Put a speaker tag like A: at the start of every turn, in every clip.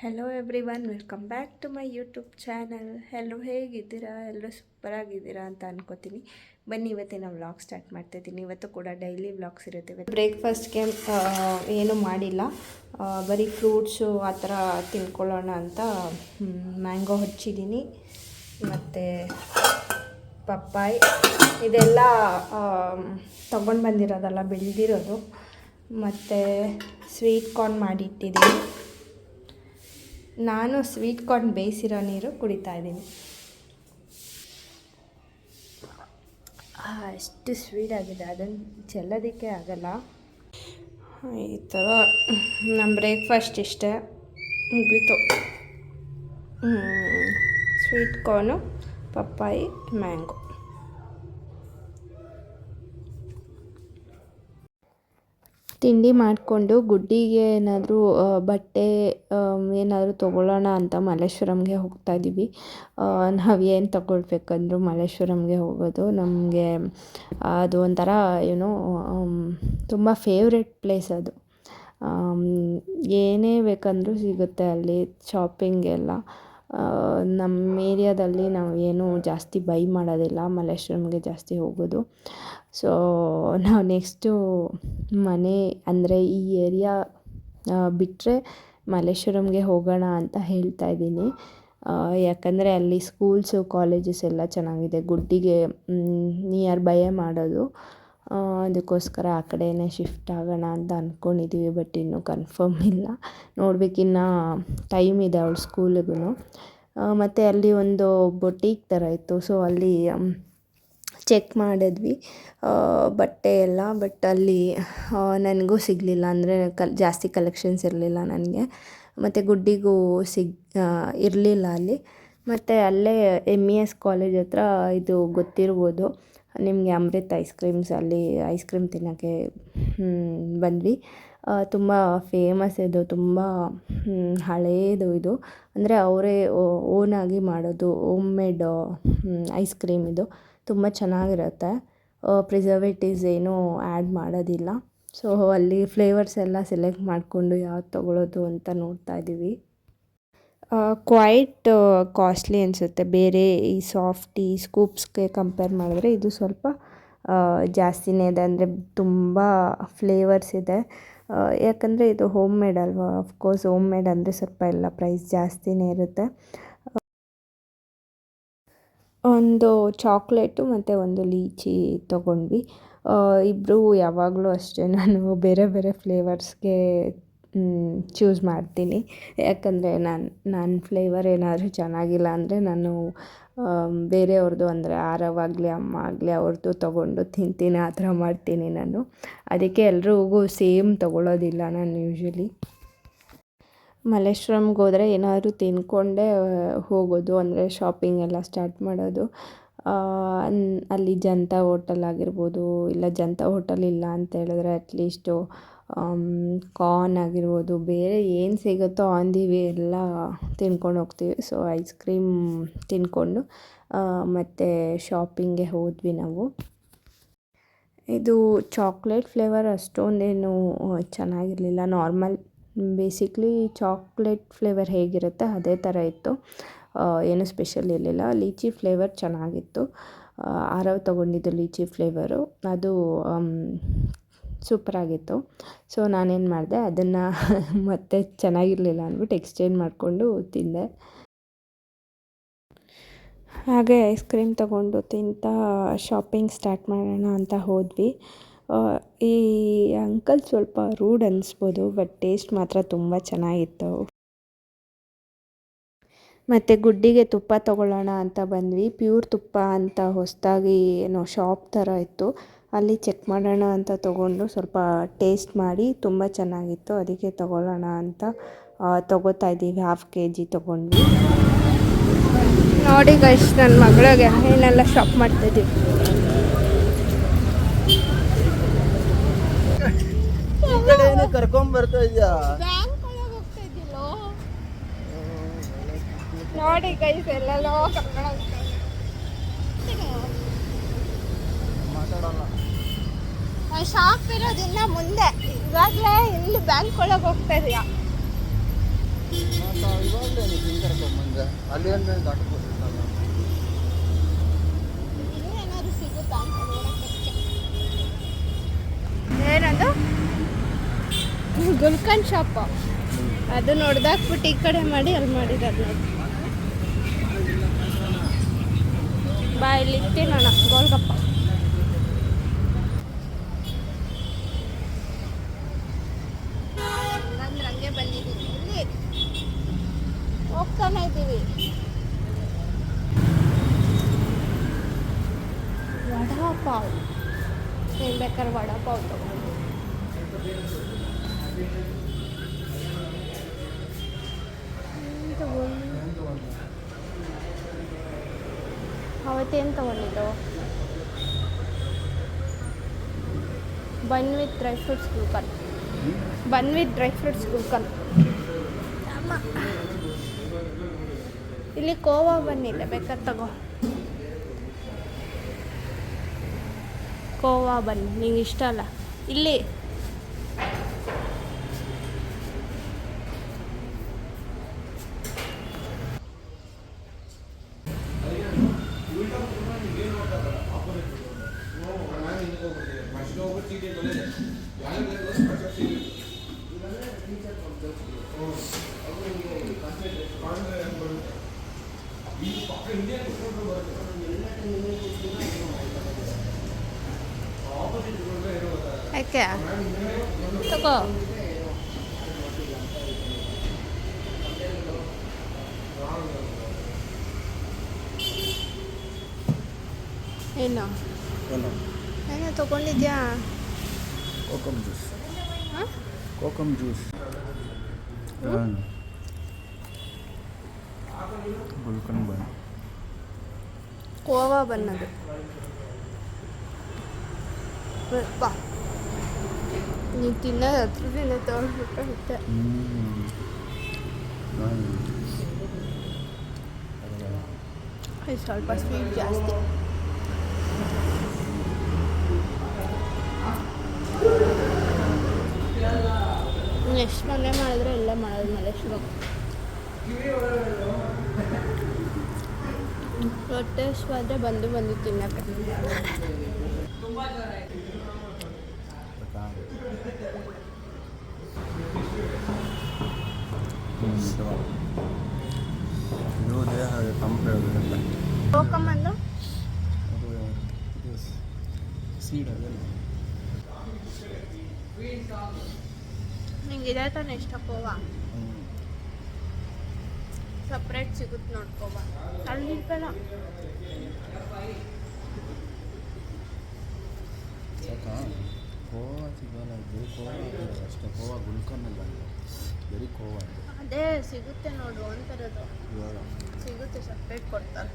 A: Hello everyone, welcome back to my YouTube channel. ಎಲ್ಲರೂ ಹೇಗಿದ್ದೀರಾ? ಎಲ್ಲರೂ ಸೂಪರಾಗಿದ್ದೀರಾ ಅಂತ ಅನ್ಕೋತೀನಿ. ಬನ್ನಿ ಇವತ್ತಿನ ವ್ಲಾಗ್ ಸ್ಟಾರ್ಟ್ ಮಾಡ್ತಾಯಿದ್ದೀನಿ. ಇವತ್ತು ಕೂಡ ಡೈಲಿ ವ್ಲಾಗ್ಸ್ ಇರುತ್ತೆ. ಬ್ರೇಕ್ಫಾಸ್ಟ್ಗೆ ಏನೂ ಮಾಡಿಲ್ಲ, ಬರೀ ಫ್ರೂಟ್ಸು ಆ ಥರ ತಿನ್ಕೊಳ್ಳೋಣ ಅಂತ ಮ್ಯಾಂಗೋ ಹಚ್ಚಿದ್ದೀನಿ, ಮತ್ತು ಪಪ್ಪಾಯಿ ಇದೆಲ್ಲ ತೊಗೊಂಡು ಬಂದಿರೋದಲ್ಲ, ಬೆಳೆದಿರೋದು. ಮತ್ತು ಸ್ವೀಟ್ ಕಾರ್ನ್ ಮಾಡಿಟ್ಟಿದ್ದೀನಿ. ನಾನು ಸ್ವೀಟ್ ಕಾರ್ನ್ ಬೇಯಿಸಿರೋ ನೀರು ಕುಡಿತಾ ಇದ್ದೀನಿ. ಎಷ್ಟು ಸ್ವೀಟ್ ಆಗಿದೆ, ಅದನ್ನು ಚೆಲ್ಲೋದಕ್ಕೆ ಆಗಲ್ಲ. ಈ ಥರ ನಮ್ಮ ಬ್ರೇಕ್ಫಾಸ್ಟ್ ಇಷ್ಟೇ ಮುಗೀತು. ಸ್ವೀಟ್ ಕಾರ್ನು, ಪಪ್ಪಾಯಿ, ಮ್ಯಾಂಗೋ. ತಿಂಡಿ ಮಾಡಿಕೊಂಡು ಗುಡ್ಡಿಗೆ ಏನಾದರೂ ಬಟ್ಟೆ ಏನಾದರೂ ತೊಗೊಳ್ಳೋಣ ಅಂತ ಮಲ್ಲೇಶ್ವರಂಗೆ ಹೋಗ್ತಾಯಿದ್ದೀವಿ. ನಾವು ಏನು ತೊಗೊಳ್ಬೇಕಂದ್ರೂ ಮಲ್ಲೇಶ್ವರಂಗೆ ಹೋಗೋದು. ನಮಗೆ ಅದು ಒಂಥರ ಏನೋ ತುಂಬ ಫೇವ್ರೆಟ್ ಪ್ಲೇಸ್ ಅದು. ಏನೇ ಬೇಕಂದ್ರೂ ಸಿಗುತ್ತೆ ಅಲ್ಲಿ, ಶಾಪಿಂಗೆಲ್ಲ. ನಮ್ಮ ಏರಿಯಾದಲ್ಲಿ ನಾವು ಏನೂ ಜಾಸ್ತಿ ಬೈ ಮಾಡೋದಿಲ್ಲ, ಮಲ್ಲೇಶ್ವರಂಗೆ ಜಾಸ್ತಿ ಹೋಗೋದು. ಸೊ ನಾವು ನೆಕ್ಸ್ಟು ಮನೆ ಅಂದರೆ ಈ ಏರಿಯಾ ಬಿಟ್ಟರೆ ಮಲ್ಲೇಶ್ವರಂಗೆ ಹೋಗೋಣ ಅಂತ ಹೇಳ್ತಾ ಇದ್ದೀನಿ. ಯಾಕಂದರೆ ಅಲ್ಲಿ ಸ್ಕೂಲ್ಸು ಕಾಲೇಜಸ್ ಎಲ್ಲ ಚೆನ್ನಾಗಿದೆ, ಗುಡ್ಡಿಗೆ ನಿಯರ್ ಬೈಯೇ ಮಾಡೋದು. ಅದಕ್ಕೋಸ್ಕರ ಆ ಕಡೆಯೇ ಶಿಫ್ಟ್ ಆಗೋಣ ಅಂತ ಅಂದ್ಕೊಂಡಿದ್ದೀವಿ. ಬಟ್ ಇನ್ನೂ ಕನ್ಫರ್ಮ್ ಇಲ್ಲ, ನೋಡಬೇಕಿನ್ನ ಟೈಮ್ ಇದೆ ಅವಳ ಸ್ಕೂಲಿಗೂ. ಮತ್ತು ಅಲ್ಲಿ ಒಂದು ಬೊಟೀಕ್ ಥರ ಇತ್ತು, ಸೊ ಅಲ್ಲಿ ಚೆಕ್ ಮಾಡಿದ್ವಿ ಬಟ್ಟೆ ಎಲ್ಲ. ಬಟ್ ಅಲ್ಲಿ ನನಗೂ ಸಿಗಲಿಲ್ಲ, ಅಂದರೆ ಜಾಸ್ತಿ ಕಲೆಕ್ಷನ್ಸ್ ಇರಲಿಲ್ಲ ನನಗೆ. ಮತ್ತು ಗುಡ್ಡಿಗೂ ಇರಲಿಲ್ಲ ಅಲ್ಲಿ. ಮತ್ತು ಅಲ್ಲೇ MES ಕಾಲೇಜ್ ಹತ್ರ ಇದು ಗೊತ್ತಿರ್ಬೋದು ನಿಮಗೆ, ಅಮೃತ್ ಐಸ್ ಕ್ರೀಮ್ಸ್. ಅಲ್ಲಿ ಐಸ್ ಕ್ರೀಮ್ ತಿನ್ನೋಕ್ಕೆ ಬಂದ್ವಿ. ತುಂಬ ಫೇಮಸ್ ಇದು, ತುಂಬ ಹಳೇದು ಇದು. ಅಂದರೆ ಅವರೇ ಓನಾಗಿ ಮಾಡೋದು, ಹೋಮ್ ಮೇಡ್ ಐಸ್ ಕ್ರೀಮ್ ಇದು. ತುಂಬ ಚೆನ್ನಾಗಿರುತ್ತೆ, ಪ್ರಿಸರ್ವೇಟಿವ್ಸ್ ಏನೂ ಆ್ಯಡ್ ಮಾಡೋದಿಲ್ಲ. ಸೊ ಅಲ್ಲಿ ಫ್ಲೇವರ್ಸ್ ಎಲ್ಲ ಸೆಲೆಕ್ಟ್ ಮಾಡಿಕೊಂಡು ಯಾವ್ದು ತೊಗೊಳ್ಳೋದು ಅಂತ ನೋಡ್ತಾ ಇದ್ದೀವಿ. ಕ್ವೈಟ್ ಕಾಸ್ಟ್ಲಿ ಅನಿಸುತ್ತೆ, ಬೇರೆ ಈ ಸಾಫ್ಟಿ ಸ್ಕೂಪ್ಸ್ಗೆ ಕಂಪೇರ್ ಮಾಡಿದ್ರೆ ಇದು ಸ್ವಲ್ಪ ಜಾಸ್ತಿನೇ ಇದೆ. ಅಂದರೆ ತುಂಬ ಫ್ಲೇವರ್ಸ್ ಇದೆ, ಯಾಕಂದರೆ ಇದು ಹೋಮ್ ಮೇಡ್ ಅಲ್ವಾ. ಅಫ್ಕೋರ್ಸ್ ಹೋಮ್ ಮೇಡ್ ಅಂದರೆ ಸ್ವಲ್ಪ ಎಲ್ಲ ಪ್ರೈಸ್ ಜಾಸ್ತಿನೇ ಇರುತ್ತೆ. ಒಂದು ಚಾಕ್ಲೇಟು ಮತ್ತು ಒಂದು ಲೀಚಿ ತೊಗೊಂಡ್ವಿ. ಇಬ್ಬರು ಯಾವಾಗಲೂ ಅಷ್ಟೇ, ನಾನು ಬೇರೆ ಬೇರೆ ಫ್ಲೇವರ್ಸ್ಗೆ ಚೂಸ್ ಮಾಡ್ತೀನಿ. ಯಾಕಂದರೆ ನನ್ನ ಫ್ಲೇವರ್ ಏನಾದರೂ ಚೆನ್ನಾಗಿಲ್ಲ ಅಂದರೆ ನಾನು ಬೇರೆಯವ್ರದ್ದು, ಅಂದರೆ ಆರವಾಗಲಿ ಅಮ್ಮ ಆಗಲಿ ಅವ್ರದ್ದು ತೊಗೊಂಡು ತಿಂತೀನಿ, ಆ ಥರ ಮಾಡ್ತೀನಿ ನಾನು. ಅದಕ್ಕೆ ಎಲ್ರಿಗೂ ಸೇಮ್ ತೊಗೊಳ್ಳೋದಿಲ್ಲ ನಾನು ಯೂಶ್ವಲಿ. ಮಲ್ಲೇಶ್ವರಂಗೆ ಹೋದರೆ ಏನಾದರೂ ತಿಂದ್ಕೊಂಡೇ ಹೋಗೋದು, ಅಂದರೆ ಶಾಪಿಂಗ್ ಎಲ್ಲ ಸ್ಟಾರ್ಟ್ ಮಾಡೋದು. ಅಲ್ಲಿ ಜನತಾ ಹೋಟೆಲ್ ಆಗಿರ್ಬೋದು, ಇಲ್ಲ ಜನತಾ ಹೋಟೆಲ್ ಇಲ್ಲ ಅಂತ ಹೇಳಿದ್ರೆ ಅಟ್ಲೀಸ್ಟು ಕಾರ್ನ್ ಆಗಿರ್ಬೋದು, ಬೇರೆ ಏನು ಸಿಗುತ್ತೋ ಆನ್ ದಿ ವೇ ಎಲ್ಲ ತಿನ್ಕೊಂಡು ಹೋಗ್ತೀವಿ. ಸೊ ಐಸ್ ಕ್ರೀಮ್ ತಿಂದ್ಕೊಂಡು ಮತ್ತು ಶಾಪಿಂಗ್ಗೆ ಹೋದ್ವಿ ನಾವು. ಇದು ಚಾಕ್ಲೇಟ್ ಫ್ಲೇವರ್ ಅಷ್ಟೊಂದೇನು ಚೆನ್ನಾಗಿರಲಿಲ್ಲ, ನಾರ್ಮಲ್ ಬೇಸಿಕ್ಲಿ ಚಾಕ್ಲೇಟ್ ಫ್ಲೇವರ್ ಹೇಗಿರುತ್ತೆ ಅದೇ ಥರ ಇತ್ತು, ಏನು ಸ್ಪೆಷಲ್ ಇರಲಿಲ್ಲ. ಲೀಚಿ ಫ್ಲೇವರ್ ಚೆನ್ನಾಗಿತ್ತು, ಆರವ್ ತೊಗೊಂಡಿದ್ದು ಲೀಚಿ ಫ್ಲೇವರು, ಅದು ಸೂಪರಾಗಿತ್ತು. ಸೊ ನಾನೇನು ಮಾಡಿದೆ, ಅದನ್ನು ಮತ್ತೆ ಚೆನ್ನಾಗಿರಲಿಲ್ಲ ಅಂದ್ಬಿಟ್ಟು ಎಕ್ಸ್ಚೇಂಜ್ ಮಾಡಿಕೊಂಡು ತಿಂದೆ. ಹಾಗೆ ಐಸ್ ಕ್ರೀಮ್ ತೊಗೊಂಡು ತಿಂತಾ ಶಾಪಿಂಗ್ ಸ್ಟಾರ್ಟ್ ಮಾಡೋಣ ಅಂತ ಹೋದ್ವಿ. ಈ ಅಂಕಲ್ ಸ್ವಲ್ಪ ರೂಡ್ ಅನ್ನಿಸ್ಬೋದು, ಬಟ್ ಟೇಸ್ಟ್ ಮಾತ್ರ ತುಂಬ ಚೆನ್ನಾಗಿತ್ತು. ಮತ್ತು ಗುಡ್ಡಿಗೆ ತುಪ್ಪ ತೊಗೊಳ್ಳೋಣ ಅಂತ ಬಂದ್ವಿ. ಪ್ಯೂರ್ ತುಪ್ಪ ಅಂತ ಹೊಸದಾಗಿ ಏನೋ ಶಾಪ್ ಥರ ಇತ್ತು, ಅಲ್ಲಿ ಚೆಕ್ ಮಾಡೋಣ ಅಂತ ತೊಗೊಂಡು ಸ್ವಲ್ಪ ಟೇಸ್ಟ್ ಮಾಡಿ ತುಂಬ ಚೆನ್ನಾಗಿತ್ತು. ಅದಕ್ಕೆ ತೊಗೊಳ್ಳೋಣ ಅಂತ ತೊಗೋತಾ ಇದ್ದೀವಿ. 1/2 kg ತೊಗೊಂಡ್ವಿ. ನೋಡಿ ಗೈಸ್, ನನ್ನ ಮಗಳಿಗೆ ಏನೆಲ್ಲ ಶಾಪ್ ಮಾಡ್ತಾಯಿದ್ದೀವಿ.
B: ಕರ್ಕೊಂಡ್ಬರ್ತಾ ಇದೆಯಾ
A: ನೋಡಿ ಗೈಸ್, ಎಲ್ಲೆಲ್ಲೋ ಕರ್ಕೊಂಡು ಶಾಪ್ ಇರೋದಿನ್ನ ಮುಂದೆ, ಇವಾಗಲೇ ಇಲ್ಲಿ ಬ್ಯಾಂಕ್ ಒಳಗೆ ಹೋಗ್ತಾ ಇದೆಯಾ?
B: ಅಲ್ಲಿ ದಾಟಬಹುದು
A: ಏನದು ಗುಲ್ಕನ್ ಶಾಪ್ ಅದು ನೋಡ್ದಾಕ್ಬಿಟ್ಟು ಈ ಕಡೆ ಮಾಡಿ ಅಲ್ಲಿ ಮಾಡಿದ್ದಾರೆ ನೋಡಿ. ಬಾ ಇಲ್ಲಿ ತಿನ್ನೋಣ ಗೋಲ್ಗಪ್ಪ. ಹಂಗೆ ಬಂದಿದ್ದೀವಿ, ಇಲ್ಲಿ ಹೋಗ್ತಾನೆ ಇದ್ದೀವಿ. ವಡಾ ಪಾವ್ ಏನು ಬೇಕಾದ್ರೆ ವಡಾ ಪಾವ್ ತಗೊಂಡು ಅವತ್ತೇನು ತೊಗೊಂಡಿದ್ದು? Bun with dry fruits gulkand. Bun with dry fruits gulkand. ಅಮ್ಮ ಇಲ್ಲಿ ಕೋವಾ ಬನ್ನಿಲ್ಲ, ಬೇಕಾದ್ರೆ ತಗೋ. ಕೋವಾ ಬನ್ನಿ ನಿಂಗೆ ಇಷ್ಟ ಅಲ್ಲ. ಇಲ್ಲಿ ಯಾಕೆ ತಗೋ. ಏನು ಏನೋ ತಗೊಂಡಿದ್ಯಾ?
B: ಕೋಕಮ್ ಜ್ಯೂಸ್.
A: ಹಾಂ
B: ಕೋಕಮ್ ಜ್ಯೂಸ್ ಗುಲ್ಕನ್ ಬನ್.
A: ಕೋವಾ ಬನ್ನದು ಬಾ. ನೀವು ತಿನ್ನೋದು ಹತ್ರದಿಂದ ತಗೊಂಡ್ಬಿಟ್ಟೆ. ಸ್ವಲ್ಪ ಸ್ವೀಟ್ ಜಾಸ್ತಿ. ನೆಕ್ಸ್ಟ್ ಮನೆ ಮಾಡಿದ್ರೆ ಎಲ್ಲ ಮಾಡೋದು ಮಲ್ಲೇಶ್ವರಂ. ಹೊಟ್ಟೆ ಹಸಿವಾದ್ರೆ ಬಂದು ತಿನ್ನಕ್ಕೆ.
B: ಇದು ದೇಹ ತಂಪು.
A: ಕೋಕಮ್ಮಂದು
B: ಸೀಡ್ ಅದಲ್ಲ.
A: ನಿಂಗೆ ಇದೇ ತಾನೆ ಇಷ್ಟ ಕೋವಾ? ಸಪ್ರೇಟ್ ಸಿಗುತ್ತೆ ನೋಡ್ಕೋವಾ. ಅಲ್ಲಿ ಬೇಡ.
B: ಕೋವಾ ಸಿಗಲ್ಲ, ಇದು ಕೋವಾ ಅಷ್ಟೇ. ಕೋವಾ ಗುಲ್ಕನ್ನಲ್ಲ, ಬರೀ ಕೋವಾ.
A: ಅದೇ ಸಿಗುತ್ತೆ ನೋಡು ಅಂತರದು. ಸಿಗುತ್ತೆ, ಸಪ್ರೇಟ್ ಕೊಡ್ತಾರೆ.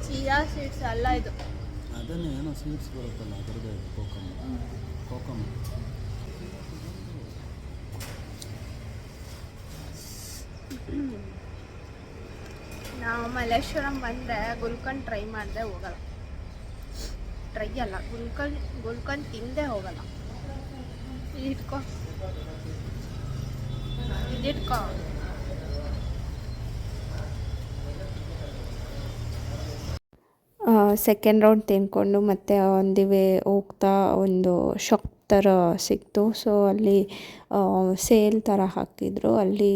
A: ಚಿಯಾ ಸೀಡ್ಸ್ ಅಲ್ಲ ಇದು.
B: ಅದನ್ನೇ ಏನೋ ಸೀಡ್ಸ್ ಬರುತ್ತಲ್ಲ, ಅದರದ್ದು ಕೋಕಮ್. ಕೋಕಮ್
A: ನಾವು ಮಲ್ಲೇಶ್ವರಂ ಬಂದರೆ ಗುಲ್ಕನ್ ಟ್ರೈ ಮಾಡದೆ ಹೋಗಲ್ಲ. ಟ್ರೈ ಅಲ್ಲ, ಗುಲ್ಕನ್ ತಿಂದೇ ಹೋಗಲ್ಲ. ಇದಿಟ್ಕೋ. ಸೆಕೆಂಡ್ ರೌಂಡ್ ತಿನ್ಕೊಂಡು ಮತ್ತೆ ಆನ್ ದಿ ವೇ ಹೋಗ್ತಾ ಒಂದು ಶಾಪ್ ಥರ ಸಿಕ್ತು. ಸೊ ಅಲ್ಲಿ ಸೇಲ್ ಥರ ಹಾಕಿದ್ರು. ಅಲ್ಲಿ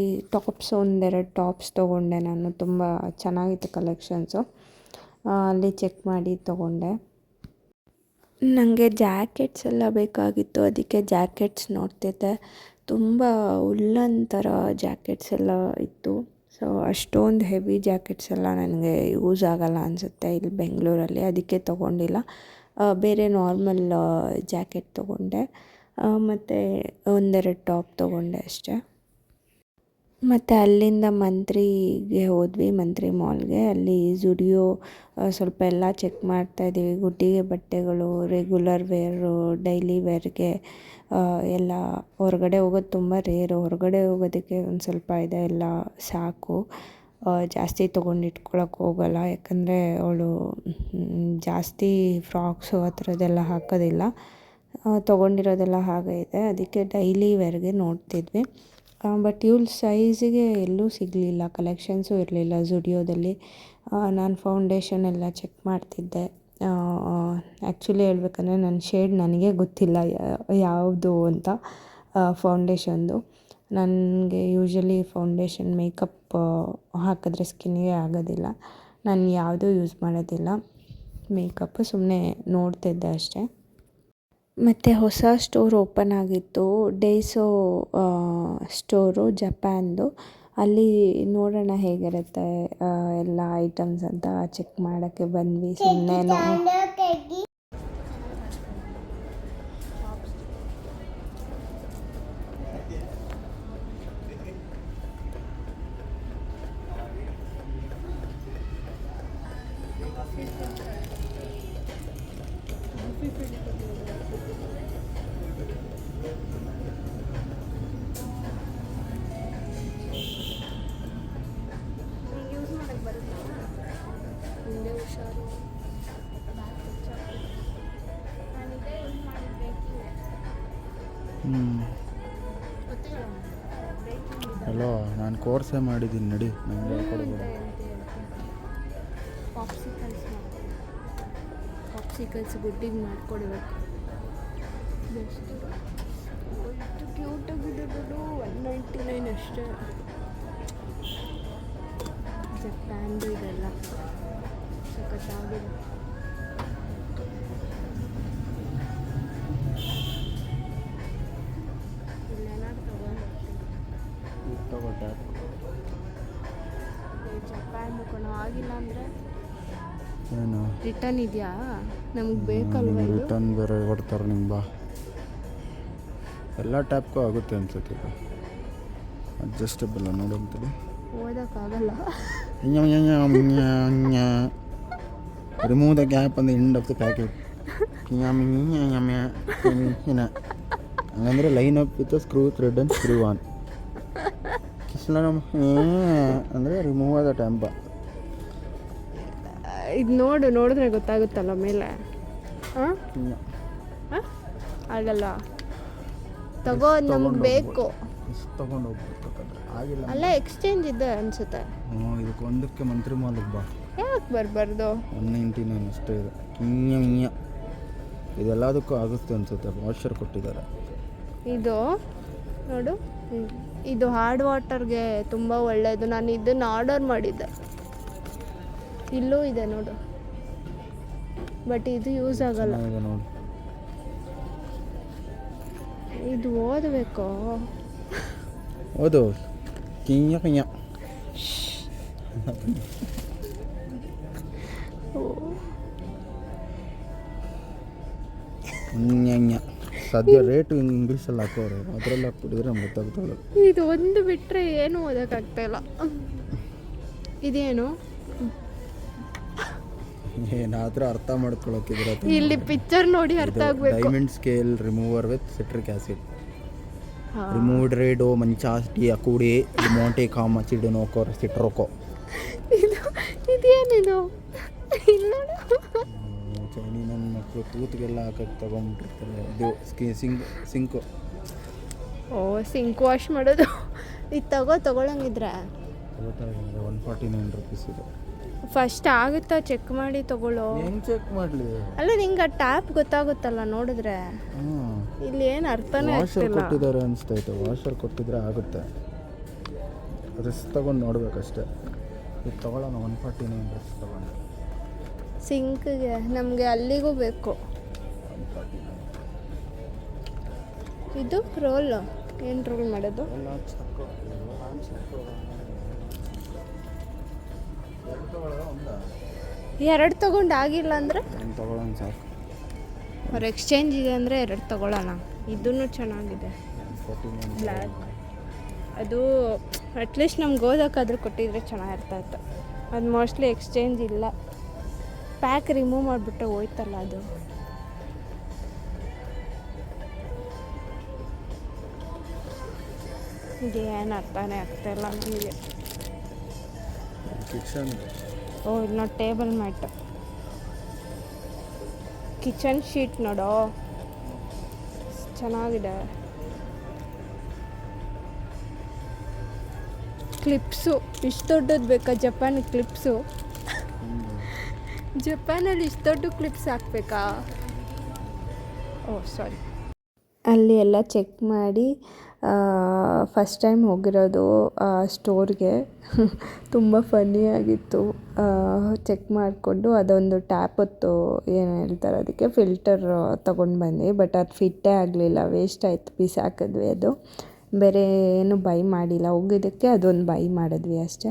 A: ಒಂದೆರಡು ಟಾಪ್ಸ್ ತೊಗೊಂಡೆ ನಾನು. ತುಂಬ ಚೆನ್ನಾಗಿತ್ತು ಕಲೆಕ್ಷನ್ಸು. ಅಲ್ಲಿ ಚೆಕ್ ಮಾಡಿ ತೊಗೊಂಡೆ. ನನಗೆ ಜಾಕೆಟ್ಸ್ ಎಲ್ಲ ಬೇಕಾಗಿತ್ತು, ಅದಕ್ಕೆ ಜಾಕೆಟ್ಸ್ ನೋಡ್ತಿದ್ದೆ. ತುಂಬ ಉಲ್ಲನ್ ಥರ ಜಾಕೆಟ್ಸ್ ಎಲ್ಲ ಇತ್ತು. ಸೊ ಅಷ್ಟೊಂದು ಹೆವಿ ಜಾಕೆಟ್ಸ್ ಎಲ್ಲ ನನಗೆ ಯೂಸ್ ಆಗೋಲ್ಲ ಅನಿಸುತ್ತೆ ಇಲ್ಲಿ ಬೆಂಗಳೂರಲ್ಲಿ, ಅದಕ್ಕೆ ತೊಗೊಂಡಿಲ್ಲ. ಬೇರೆ ನಾರ್ಮಲ್ ಜಾಕೆಟ್ ತೊಗೊಂಡೆ, ಮತ್ತು ಒಂದೆರಡು ಟಾಪ್ ತೊಗೊಂಡೆ ಅಷ್ಟೇ. ಮತ್ತು ಅಲ್ಲಿಂದ ಮಂತ್ರಿಗೆ ಹೋದ್ವಿ, ಮಂತ್ರಿ ಮಾಲ್ಗೆ. ಅಲ್ಲಿ ಝುಡಿಯೋ ಸ್ವಲ್ಪ ಎಲ್ಲ ಚೆಕ್ ಮಾಡ್ತಾಯಿದ್ದೀವಿ. ಗುಡ್ಡಿಗೆ ಬಟ್ಟೆಗಳು, ರೆಗ್ಯುಲರ್ ವೇರು, ಡೈಲಿ ವೇರ್ಗೆ ಎಲ್ಲ. ಹೊರಗಡೆ ಹೋಗೋದು ತುಂಬ ರೇರು. ಹೊರಗಡೆ ಹೋಗೋದಕ್ಕೆ ಒಂದು ಸ್ವಲ್ಪ ಇದೆ ಎಲ್ಲ ಸಾಕು. ಜಾಸ್ತಿ ತೊಗೊಂಡು ಇಟ್ಕೊಳಕ್ಕೆ ಹೋಗಲ್ಲ, ಯಾಕಂದರೆ ಅವಳು ಜಾಸ್ತಿ ಫ್ರಾಕ್ಸು ಆ ಥರದ್ದೆಲ್ಲ ಹಾಕೋದಿಲ್ಲ. ತೊಗೊಂಡಿರೋದೆಲ್ಲ ಹಾಗೆ ಇದೆ, ಅದಕ್ಕೆ ಡೈಲಿ ವೇರ್ಗೆ ನೋಡ್ತಿದ್ವಿ. ಬಟ್ ಇವಳ ಸೈಜಿಗೆ ಎಲ್ಲೂ ಸಿಗಲಿಲ್ಲ, ಕಲೆಕ್ಷನ್ಸು ಇರಲಿಲ್ಲ ಝುಡಿಯೋದಲ್ಲಿ. ನಾನು ಫೌಂಡೇಶನ್ ಎಲ್ಲ ಚೆಕ್ ಮಾಡ್ತಿದ್ದೆ. ಆ್ಯಕ್ಚುಲಿ ಹೇಳ್ಬೇಕಂದ್ರೆ ನನ್ನ ಶೇಡ್ ನನಗೆ ಗೊತ್ತಿಲ್ಲ ಯಾವುದು ಅಂತ ಫೌಂಡೇಶನ್ದು. ನನಗೆ ಯೂಶ್ವಲಿ ಫೌಂಡೇಶನ್ ಮೇಕಪ್ ಹಾಕಿದ್ರೆ ಸ್ಕಿನ್ನಿಗೆ ಆಗೋದಿಲ್ಲ. ನಾನು ಯಾವುದೂ ಯೂಸ್ ಮಾಡೋದಿಲ್ಲ ಮೇಕಪ್, ಸುಮ್ಮನೆ ನೋಡ್ತಿದ್ದೆ ಅಷ್ಟೇ. ಮತ್ತು ಹೊಸ ಸ್ಟೋರ್ ಓಪನ್ ಆಗಿತ್ತು, ಡೇಸೋ ಸ್ಟೋರು ಜಪಾನ್ದು. ಅಲ್ಲಿ ನೋಡೋಣ ಹೇಗಿರುತ್ತೆ ಎಲ್ಲ ಐಟಮ್ಸ್ ಅಂತ ಚೆಕ್ ಮಾಡೋಕ್ಕೆ ಬಂದ್ವಿ. ಸುಮ್ಮನೆ
B: ಹಲೋ, ನಾನು ಕೋರ್ಸೇ ಮಾಡಿದ್ದೀನಿ ನಡಿ, ನನಗೆ ಕೊಡ್ಬೇಡ.
A: ಪಾಪ್ಸಿಕಲ್ಸ್ ಗುಡ್ಡಿಗೆ ಮಾಡಿಕೊಡ್ಬೇಕು. ಎಷ್ಟು ಕ್ಯೂಟಾಗಿದೆ ನೋಡು, 199 ಅಷ್ಟೇ. ಜಪಾನ್ದು ಇದೆಲ್ಲ ಸಖತ್ತಾಗಿದೆ. ಜಪಾನ್ ಕಣೋ, ಆಗಿಲ್ಲ ಅಂದರೆ
B: ಏನು
A: ರಿಟರ್ನ್ ಇದೆಯಾ? ನಮಗೆ ಬೇಕಲ್ವ ಇದು?
B: ರಿಟರ್ನ್ ಬೇರೆ ಕೊಡ್ತಾರೆ ನಿಂಗೆ. ಬಾ, ಎಲ್ಲ ಟ್ಯಾಪ್ಗೂ ಆಗುತ್ತೆ ಅನ್ಸುತ್ತೆ. ಅಡ್ಜಸ್ಟಬಲ್ ನೋಡಂತೇಳಿ
A: ಓದೋಕ್ಕಾಗಲ್ಲ.
B: Remove the gap on the end of the packet. ಹಂಗಂದ್ರೆ line up with screw thread and screw on. ಅಂದರೆ ರಿಮೂವ್ ಆದ ಟ್ಯಾಂಪ.
A: ಇದು ನೋಡಿದ್ರೆ ಗೊತ್ತಾಗುತ್ತಲ್ಲ ಮೇಲೆ. ಹಾಂ, ಆಗಲ್ಲ, ತಗೋ, ನಮಗೆ ಬೇಕು.
B: ತೊಗೊಂಡು ಹೋಗ್ಬೇಕಂದ್ರೆ ಆಗಿಲ್ಲ.
A: ಅಲ್ಲ, ಎಕ್ಸ್ಚೇಂಜ್ ಇದೆ ಅನಿಸುತ್ತೆ.
B: ಇದಕ್ಕೆ ಒಂದಕ್ಕೆ ಮಂತ್ರಿ ಮಾಲಿಗೆ ಬಾ.
A: ಯಾಕೆ ಬರಬಾರ್ದು?
B: 199 ಅಷ್ಟೇ ಇದೆ. ಇದೆಲ್ಲದಕ್ಕೂ ಆಗುತ್ತೆ ಅನಿಸುತ್ತೆ. ವಾಷರ್ ಕೊಟ್ಟಿದ್ದಾರೆ.
A: ಇದು ನೋಡು, ಇದು ಹಾರ್ಡ್ ವಾಟರ್ಗೆ ತುಂಬ ಒಳ್ಳೆಯದು. ನಾನು ಇದನ್ನು ಆರ್ಡರ್ ಮಾಡಿದ್ದೆ, ಇಲ್ಲೂ ಇದೆ ನೋಡು, ಬಟ್ ಇದು ಯೂಸ್ ಆಗಲ್ಲ.
B: ನೋಡಿ,
A: ಇದು ಓದಬೇಕು.
B: ಓದು ಕಿಂಯ ಕಿಂಯ. ಸದ್ಯ ರೇಟು ಇಂಗ್ಲೀಷಲ್ಲಿ ಹಾಕೋರು, ಅದರಲ್ಲಿ ಹಾಕ್ಬಿಟ್ಟಿದ್ರೆ ನಮ್ಗೆ ಗೊತ್ತಾಗ್ತಾಳೆ.
A: ಇದು ಒಂದು ಬಿಟ್ಟರೆ ಏನು ಓದೋಕ್ಕಾಗ್ತಾಯಿಲ್ಲ. ಇದೇನು
B: ಏನಾದರೂ ಅರ್ಥ ಮಾಡ್ಕೊಳಕ್ಕಿದ್ರೆ
A: ಇಲ್ಲಿ ಪಿಕ್ಚರ್ ನೋಡಿ ಅರ್ಥ ಆಗಬೇಕು.
B: Diamond scale remover with citric acid. Removed ರೇಡೋ ಮಂಚಾಸ್ಟಿ ಅಕೂಡಿ ಮೋಂಟೆ ಕಾಮಸಿಡ್ ನೋಕೋ ಸಿಟ್ರೋಕೋ.
A: ಇದೇನಿದು? ಇಲ್ಲ,
B: ಚೈನಿ ನನ್ನ ಮಕ್ಕಳು ತೂತಿಗೆಲ್ಲ ಹಾಕಕ್ಕೆ ತೊಗೊಂಡ್ಬಿಟ್ಟಿರ್ತಾರೆ. ಇದು ಸಿಂಕು.
A: ಓ, ಸಿಂಕ್ ವಾಶ್ ಮಾಡೋದು. ಇದು ತೊಗೊಳಂಗಿದ್ರೆ
B: 149 ರೂಪೀಸ್ ಇದೆ.
A: ಫಸ್ಟ್ ಆಗುತ್ತಾ ಚೆಕ್ ಮಾಡಿ ತೊಗೊಳ್ಳೋ.
B: ಹೆಂಗೆ ಚೆಕ್ ಮಾಡಲಿ?
A: ಅಲ್ಲ, ನಿಂಗೆ ಆ ಟ್ಯಾಪ್ ಗೊತ್ತಾಗುತ್ತಲ್ಲ ನೋಡಿದ್ರೆ. ಇಲ್ಲಿ ಏನು ಅರ್ಥನೇ ಆಗ್ತಿಲ್ಲ.
B: ಕೊಟ್ಟಿದ್ದಾರೆ ಅನಿಸ್ತೈತೆ. ವಾಷರ್ ಕೊಟ್ಟಿದ್ರೆ ಆಗುತ್ತೆ. ರಿಸ್ಕ್ ತೊಗೊಂಡು ನೋಡ್ಬೇಕಷ್ಟೆ. ಇದು ತೊಗೊಳ್ಳೋಣ. 149 ರಿಸ್ಕ್ ತೊಗೊಂಡು.
A: ಸಿಂಕ್ಗೆ ನಮಗೆ ಅಲ್ಲಿಗೂ ಬೇಕು. ಇದು ರೋಲ್ ಏನು ರೋಲ್ ಮಾಡೋದು? ಎರಡು ತೊಗೊಂಡು ಆಗಿಲ್ಲ ಅಂದರೆ
B: ತೊಗೊಳ್ಳೋಣ ಸಾಕು.
A: ಅವ್ರ ಎಕ್ಸ್ಚೇಂಜ್ ಇದೆ ಅಂದರೆ 2 ತೊಗೊಳ್ಳೋಣ. ಇದೂ ಚೆನ್ನಾಗಿದೆ, ಬ್ಲ್ಯಾಕ್. ಅದು ಅಟ್ಲೀಸ್ಟ್ ನಮ್ಗೆ ಓದೋಕ್ಕಾದ್ರೂ ಕೊಟ್ಟಿದ್ರೆ ಚೆನ್ನಾಗಿರ್ತಾಯಿತ್ತು. ಅದು ಮೋಸ್ಟ್ಲಿ ಎಕ್ಸ್ಚೇಂಜ್ ಇಲ್ಲ. ಪ್ಯಾಕ್ ರಿಮೂವ್ ಮಾಡಿಬಿಟ್ಟು ಹೋಯ್ತಲ್ಲ ಅದು. ಇದೇನು ಅರ್ಥನೇ ಆಗ್ತಾಯಿಲ್ಲ ನನಗೆ.
B: ಕಿಚನ್
A: ಓ ಇದು ನೋಡಿ ಟೇಬಲ್ ಮ್ಯಾಟ್, ಕಿಚನ್ ಶೀಟ್ ನೋಡೋ ಚೆನ್ನಾಗಿದೆ. ಕ್ಲಿಪ್ಸು ಇಷ್ಟು ದೊಡ್ಡದು ಬೇಕಾ ಜಪಾನ್ ಕ್ಲಿಪ್ಸು? ಜಪಾನಲ್ಲಿ ಇಷ್ಟು ದೊಡ್ಡ ಕ್ಲಿಪ್ಸ್ ಹಾಕ್ಬೇಕಾ? ಓ ಸಾರಿ. ಅಲ್ಲಿ ಎಲ್ಲ ಚೆಕ್ ಮಾಡಿ ಫಸ್ಟ್ ಟೈಮ್ ಹೋಗಿರೋದು ಸ್ಟೋರ್ಗೆ. ತುಂಬ ಫನ್ನಿಯಾಗಿತ್ತು. ಚೆಕ್ ಮಾಡಿಕೊಂಡು ಅದೊಂದು ಟ್ಯಾಪ್ ಹೊತ್ತು ಏನು ಹೇಳ್ತಾರೆ ಅದಕ್ಕೆ ಫಿಲ್ಟರ್ ತೊಗೊಂಡು ಬಂದ್ವಿ. ಬಟ್ ಅದು ಫಿಟ್ಟೇ ಆಗಲಿಲ್ಲ, ವೇಸ್ಟ್ ಆಯಿತು, ಬಿಸಾಕಿದ್ವಿ ಅದು. ಬೇರೆ ಏನು ಬೈ ಮಾಡಿಲ್ಲ, ಹೋಗಿದ್ದಕ್ಕೆ ಅದೊಂದು ಬೈ ಮಾಡಿದ್ವಿ ಅಷ್ಟೇ.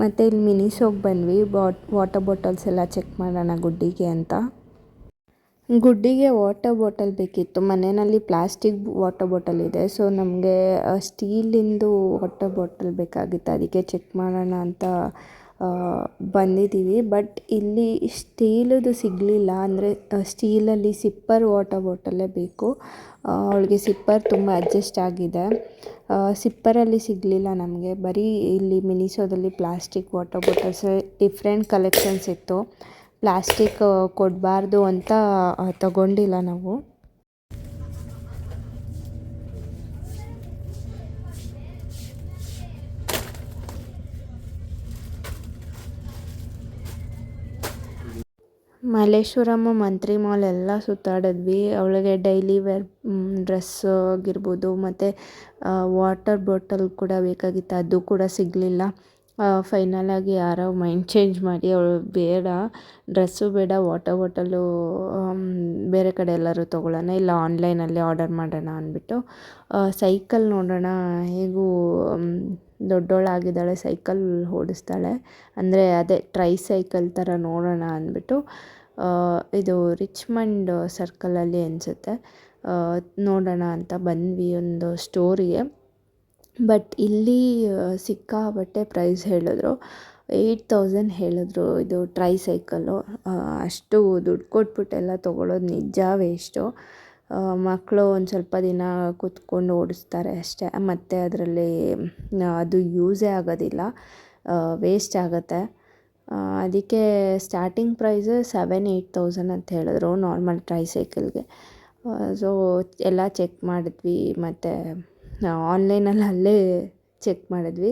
A: ಮತ್ತು ಇಲ್ಲಿ ಮಿನಿಸೋಗೆ ಬಂದ್ವಿ, ವಾಟರ್ ಬಾಟಲ್ಸ್ ಎಲ್ಲ ಚೆಕ್ ಮಾಡೋಣ ಗುಡ್ಡಿಗೆ ಅಂತ. ಗುಡ್ಡಿಗೆ ವಾಟರ್ ಬಾಟಲ್ ಬೇಕಿತ್ತು. ಮನೆಯಲ್ಲಿ ಪ್ಲಾಸ್ಟಿಕ್ ವಾಟರ್ ಬಾಟಲ್ ಇದೆ, ಸೊ ನಮಗೆ ಸ್ಟೀಲಿಂದು ವಾಟರ್ ಬಾಟಲ್ ಬೇಕಾಗಿತ್ತು. ಅದಕ್ಕೆ ಚೆಕ್ ಮಾಡೋಣ ಅಂತ ಬಂದಿದ್ದೀವಿ. ಬಟ್ ಇಲ್ಲಿ ಸ್ಟೀಲದು ಸಿಗಲಿಲ್ಲ. ಅಂದರೆ ಸ್ಟೀಲಲ್ಲಿ ಸಿಪ್ಪರ್ ವಾಟರ್ ಬಾಟಲೇ ಬೇಕು. ಅವಳಿಗೆ ಸಿಪ್ಪರ್ ತುಂಬ ಅಡ್ಜಸ್ಟ್ ಆಗಿದೆ. ಸಿಪ್ಪರಲ್ಲಿ ಸಿಗಲಿಲ್ಲ ನಮಗೆ. ಬರೀ ಇಲ್ಲಿ ಮಿನಿಸೋದಲ್ಲಿ plastic water bottles different collections ಇತ್ತು. ಪ್ಲಾಸ್ಟಿಕ್ ಕೊಡಬಾರ್ದು ಅಂತ ತಗೊಂಡಿಲ್ಲ ನಾವು. ಮಲ್ಲೇಶ್ವರಂ, ಮಂತ್ರಿ ಮಾಲ್ ಎಲ್ಲ ಸುತ್ತಾಡಿದ್ವಿ. ಅವಳಿಗೆ ಡೈಲಿ ವೇರ್ ಡ್ರೆಸ್ ಆಗಿರ್ಬೋದು ಮತ್ತು ವಾಟರ್ ಬಾಟಲ್ ಕೂಡ ಬೇಕಾಗಿತ್ತು, ಅದು ಕೂಡ ಸಿಗಲಿಲ್ಲ. ಫೈನಲಾಗಿ ಯಾರೋ ಮೈಂಡ್ ಚೇಂಜ್ ಮಾಡಿ ಅವಳು ಬೇಡ ಡ್ರೆಸ್ಸು ಬೇಡ ವಾಟರ್ ಬಾಟಲು ಬೇರೆ ಕಡೆ ಎಲ್ಲರೂ ತೊಗೊಳ್ಳೋಣ, ಇಲ್ಲ ಆನ್ಲೈನಲ್ಲಿ ಆರ್ಡರ್ ಮಾಡೋಣ ಅಂದ್ಬಿಟ್ಟು ಸೈಕಲ್ ನೋಡೋಣ. ಹೇಗೂ ದೊಡ್ಡವಳಾಗಿದ್ದಾಳೆ, ಸೈಕಲ್ ಓಡಿಸ್ತಾಳೆ. ಅಂದರೆ ಅದೇ ಟ್ರೈ ಸೈಕಲ್ ಥರ ನೋಡೋಣ ಅಂದ್ಬಿಟ್ಟು ಇದು ರಿಚ್ಮಂಡ್ ಸರ್ಕಲಲ್ಲಿ ಅನಿಸುತ್ತೆ, ನೋಡೋಣ ಅಂತ ಬಂದ್ವಿ ಒಂದು ಸ್ಟೋರಿಗೆ. ಬಟ್ ಇಲ್ಲಿ ಸಿಕ್ಕಾಪಟ್ಟೆ ಪ್ರೈಸ್ ಹೇಳಿದ್ರು. 8,000 ಹೇಳಿದ್ರು ಇದು ಟ್ರೈ ಸೈಕಲ್ಲು. ಅಷ್ಟು ದುಡ್ಡು ಕೊಟ್ಬಿಟ್ಟೆಲ್ಲ ತೊಗೊಳೋದು ನಿಜ ವೇಸ್ಟು. ಮಕ್ಕಳು ಒಂದು ಸ್ವಲ್ಪ ದಿನ ಕೂತ್ಕೊಂಡು ಓಡಿಸ್ತಾರೆ ಅಷ್ಟೇ, ಮತ್ತು ಅದರಲ್ಲಿ ಅದು ಯೂಸೇ ಆಗೋದಿಲ್ಲ, ವೇಸ್ಟ್ ಆಗುತ್ತೆ. ಅದಕ್ಕೆ ಸ್ಟಾರ್ಟಿಂಗ್ ಪ್ರೈಸು 7,000-8,000 ಅಂತ ಹೇಳಿದ್ರು ನಾರ್ಮಲ್ ಟ್ರೈ ಸೈಕಲ್ಗೆ. ಸೊ ಎಲ್ಲ ಚೆಕ್ ಮಾಡಿದ್ವಿ, ಮತ್ತು ಆನ್ಲೈನಲ್ಲಿ ಅಲ್ಲೇ ಚೆಕ್ ಮಾಡಿದ್ವಿ.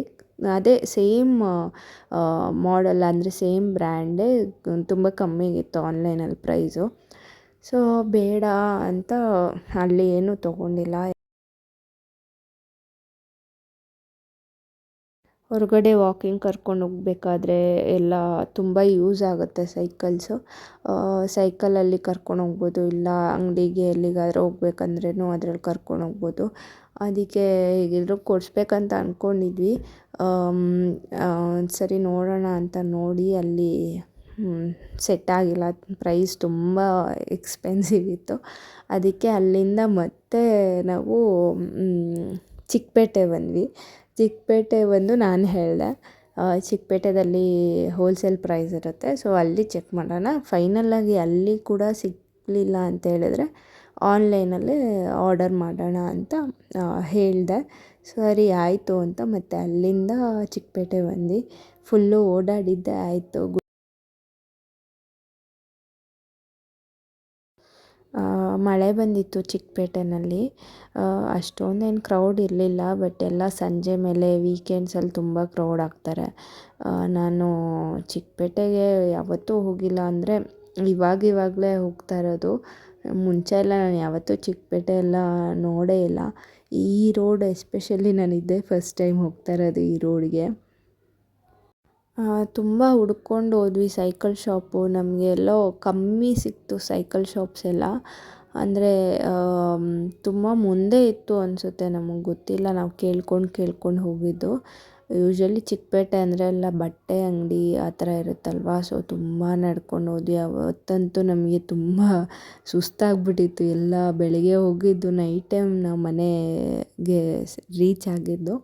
A: ಅದೇ ಸೇಮ್ ಮಾಡೆಲ್, ಅಂದರೆ ಸೇಮ್ ಬ್ರ್ಯಾಂಡೇ, ತುಂಬ ಕಮ್ಮಿಗಿತ್ತು ಆನ್ಲೈನಲ್ಲಿ ಪ್ರೈಸು. ಸೊ ಬೇಡ ಅಂತ ಅಲ್ಲಿ ಏನೂ ತೊಗೊಂಡಿಲ್ಲ. ಹೊರಗಡೆ ವಾಕಿಂಗ್ ಕರ್ಕೊಂಡು ಹೋಗಬೇಕಾದ್ರೆ ಎಲ್ಲ ತುಂಬ ಯೂಸ್ ಆಗುತ್ತೆ ಸೈಕಲ್ಸು. ಸೈಕಲಲ್ಲಿ ಕರ್ಕೊಂಡು ಹೋಗ್ಬೋದು, ಇಲ್ಲ ಅಂಗಡಿಗೆ ಎಲ್ಲಿಗಾದ್ರೂ ಹೋಗ್ಬೇಕಂದ್ರೂ ಅದ್ರಲ್ಲಿ ಕರ್ಕೊಂಡು ಹೋಗ್ಬೋದು. ಅದಕ್ಕೆ ಹೇಗಿದ್ರೂ ಕೊಡಿಸ್ಬೇಕಂತ ಅಂದ್ಕೊಂಡಿದ್ವಿ. ಸರಿ ನೋಡೋಣ ಅಂತ ನೋಡಿ ಅಲ್ಲಿ ಸೆಟ್ ಆಗಿಲ್ಲ, ಪ್ರೈಸ್ ತುಂಬ ಎಕ್ಸ್ಪೆನ್ಸಿವ್ ಇತ್ತು. ಅದಕ್ಕೆ ಅಲ್ಲಿಂದ ಮತ್ತೆ ನಾವು ಚಿಕ್ಕಪೇಟೆ ಬಂದ್ವಿ. ಚಿಕ್ಕಪೇಟೆ ಬಂದು ನಾನು ಹೇಳಿದೆ ಚಿಕ್ಕಪೇಟೆದಲ್ಲಿ ಹೋಲ್ಸೇಲ್ ಪ್ರೈಸ್ ಇರುತ್ತೆ, ಸೊ ಅಲ್ಲಿ ಚೆಕ್ ಮಾಡೋಣ. ಫೈನಲಾಗಿ ಅಲ್ಲಿ ಕೂಡ ಸಿಗಲಿಲ್ಲ ಅಂತ ಹೇಳಿದ್ರೆ ಆನ್ಲೈನಲ್ಲೇ ಆರ್ಡರ್ ಮಾಡೋಣ ಅಂತ ಹೇಳಿದೆ. ಸರಿ ಆಯಿತು ಅಂತ ಮತ್ತೆ ಅಲ್ಲಿಂದ ಚಿಕ್ಕಪೇಟೆ ಬಂದು ಫುಲ್ಲು ಓಡಾಡಿದ್ದೆ ಆಯಿತು. ಮಳೆ ಬಂದಿತ್ತು ಚಿಕ್ಕಪೇಟೆನಲ್ಲಿ. ಅಷ್ಟೊಂದೇನು ಕ್ರೌಡ್ ಇರಲಿಲ್ಲ, ಬಟ್ ಎಲ್ಲ ಸಂಜೆ ಮೇಲೆ ವೀಕೆಂಡ್ಸಲ್ಲಿ ತುಂಬ ಕ್ರೌಡ್ ಆಗ್ತಾರೆ. ನಾನು ಚಿಕ್ಕಪೇಟೆಗೆ ಯಾವತ್ತೂ ಹೋಗಿಲ್ಲ, ಅಂದರೆ ಇವಾಗಲೇ ಹೋಗ್ತಾ ಇರೋದು. ಮುಂಚೆ ಎಲ್ಲ ನಾನು ಯಾವತ್ತೂ ಚಿಕ್ಕಪೇಟೆ ಎಲ್ಲ ನೋಡೇ ಇಲ್ಲ. ಈ ರೋಡ್ ಎಸ್ಪೆಷಲಿ ನಾನಿದ್ದೆ ಫಸ್ಟ್ ಟೈಮ್ ಹೋಗ್ತಾ ಇರೋದು ಈ ರೋಡ್ಗೆ. ತುಂಬ ಹುಡ್ಕೊಂಡು ಹೋದ್ವಿ ಸೈಕಲ್ ಶಾಪು. ನಮಗೆ ಎಲ್ಲೋ ಕಮ್ಮಿ ಸಿಕ್ತು ಸೈಕಲ್ ಶಾಪ್ಸ್ ಎಲ್ಲ. ಅಂದರೆ ತುಂಬ ಮುಂದೆ ಇತ್ತು ಅನಿಸುತ್ತೆ, ನಮಗೆ ಗೊತ್ತಿಲ್ಲ, ನಾವು ಕೇಳ್ಕೊಂಡು ಹೋಗಿದ್ದು. ಯೂಶ್ವಲಿ ಚಿಕ್ಕಪೇಟೆ ಅಂದರೆ ಎಲ್ಲ ಬಟ್ಟೆ ಅಂಗಡಿ ಆ ಥರ ಇರುತ್ತಲ್ವ, ಸೊ ತುಂಬ ನಡ್ಕೊಂಡು ಹೋದ್ವಿ. ಅವತ್ತಂತೂ ನಮಗೆ ತುಂಬ ಸುಸ್ತಾಗಿಬಿಟ್ಟಿತ್ತು. ಎಲ್ಲ ಬೆಳಗ್ಗೆ ಹೋಗಿದ್ದು, ನೈಟ್ ಟೈಮ್ ನಾವು ಮನೆಗೆ ರೀಚ್ ಆಗಿದ್ದು.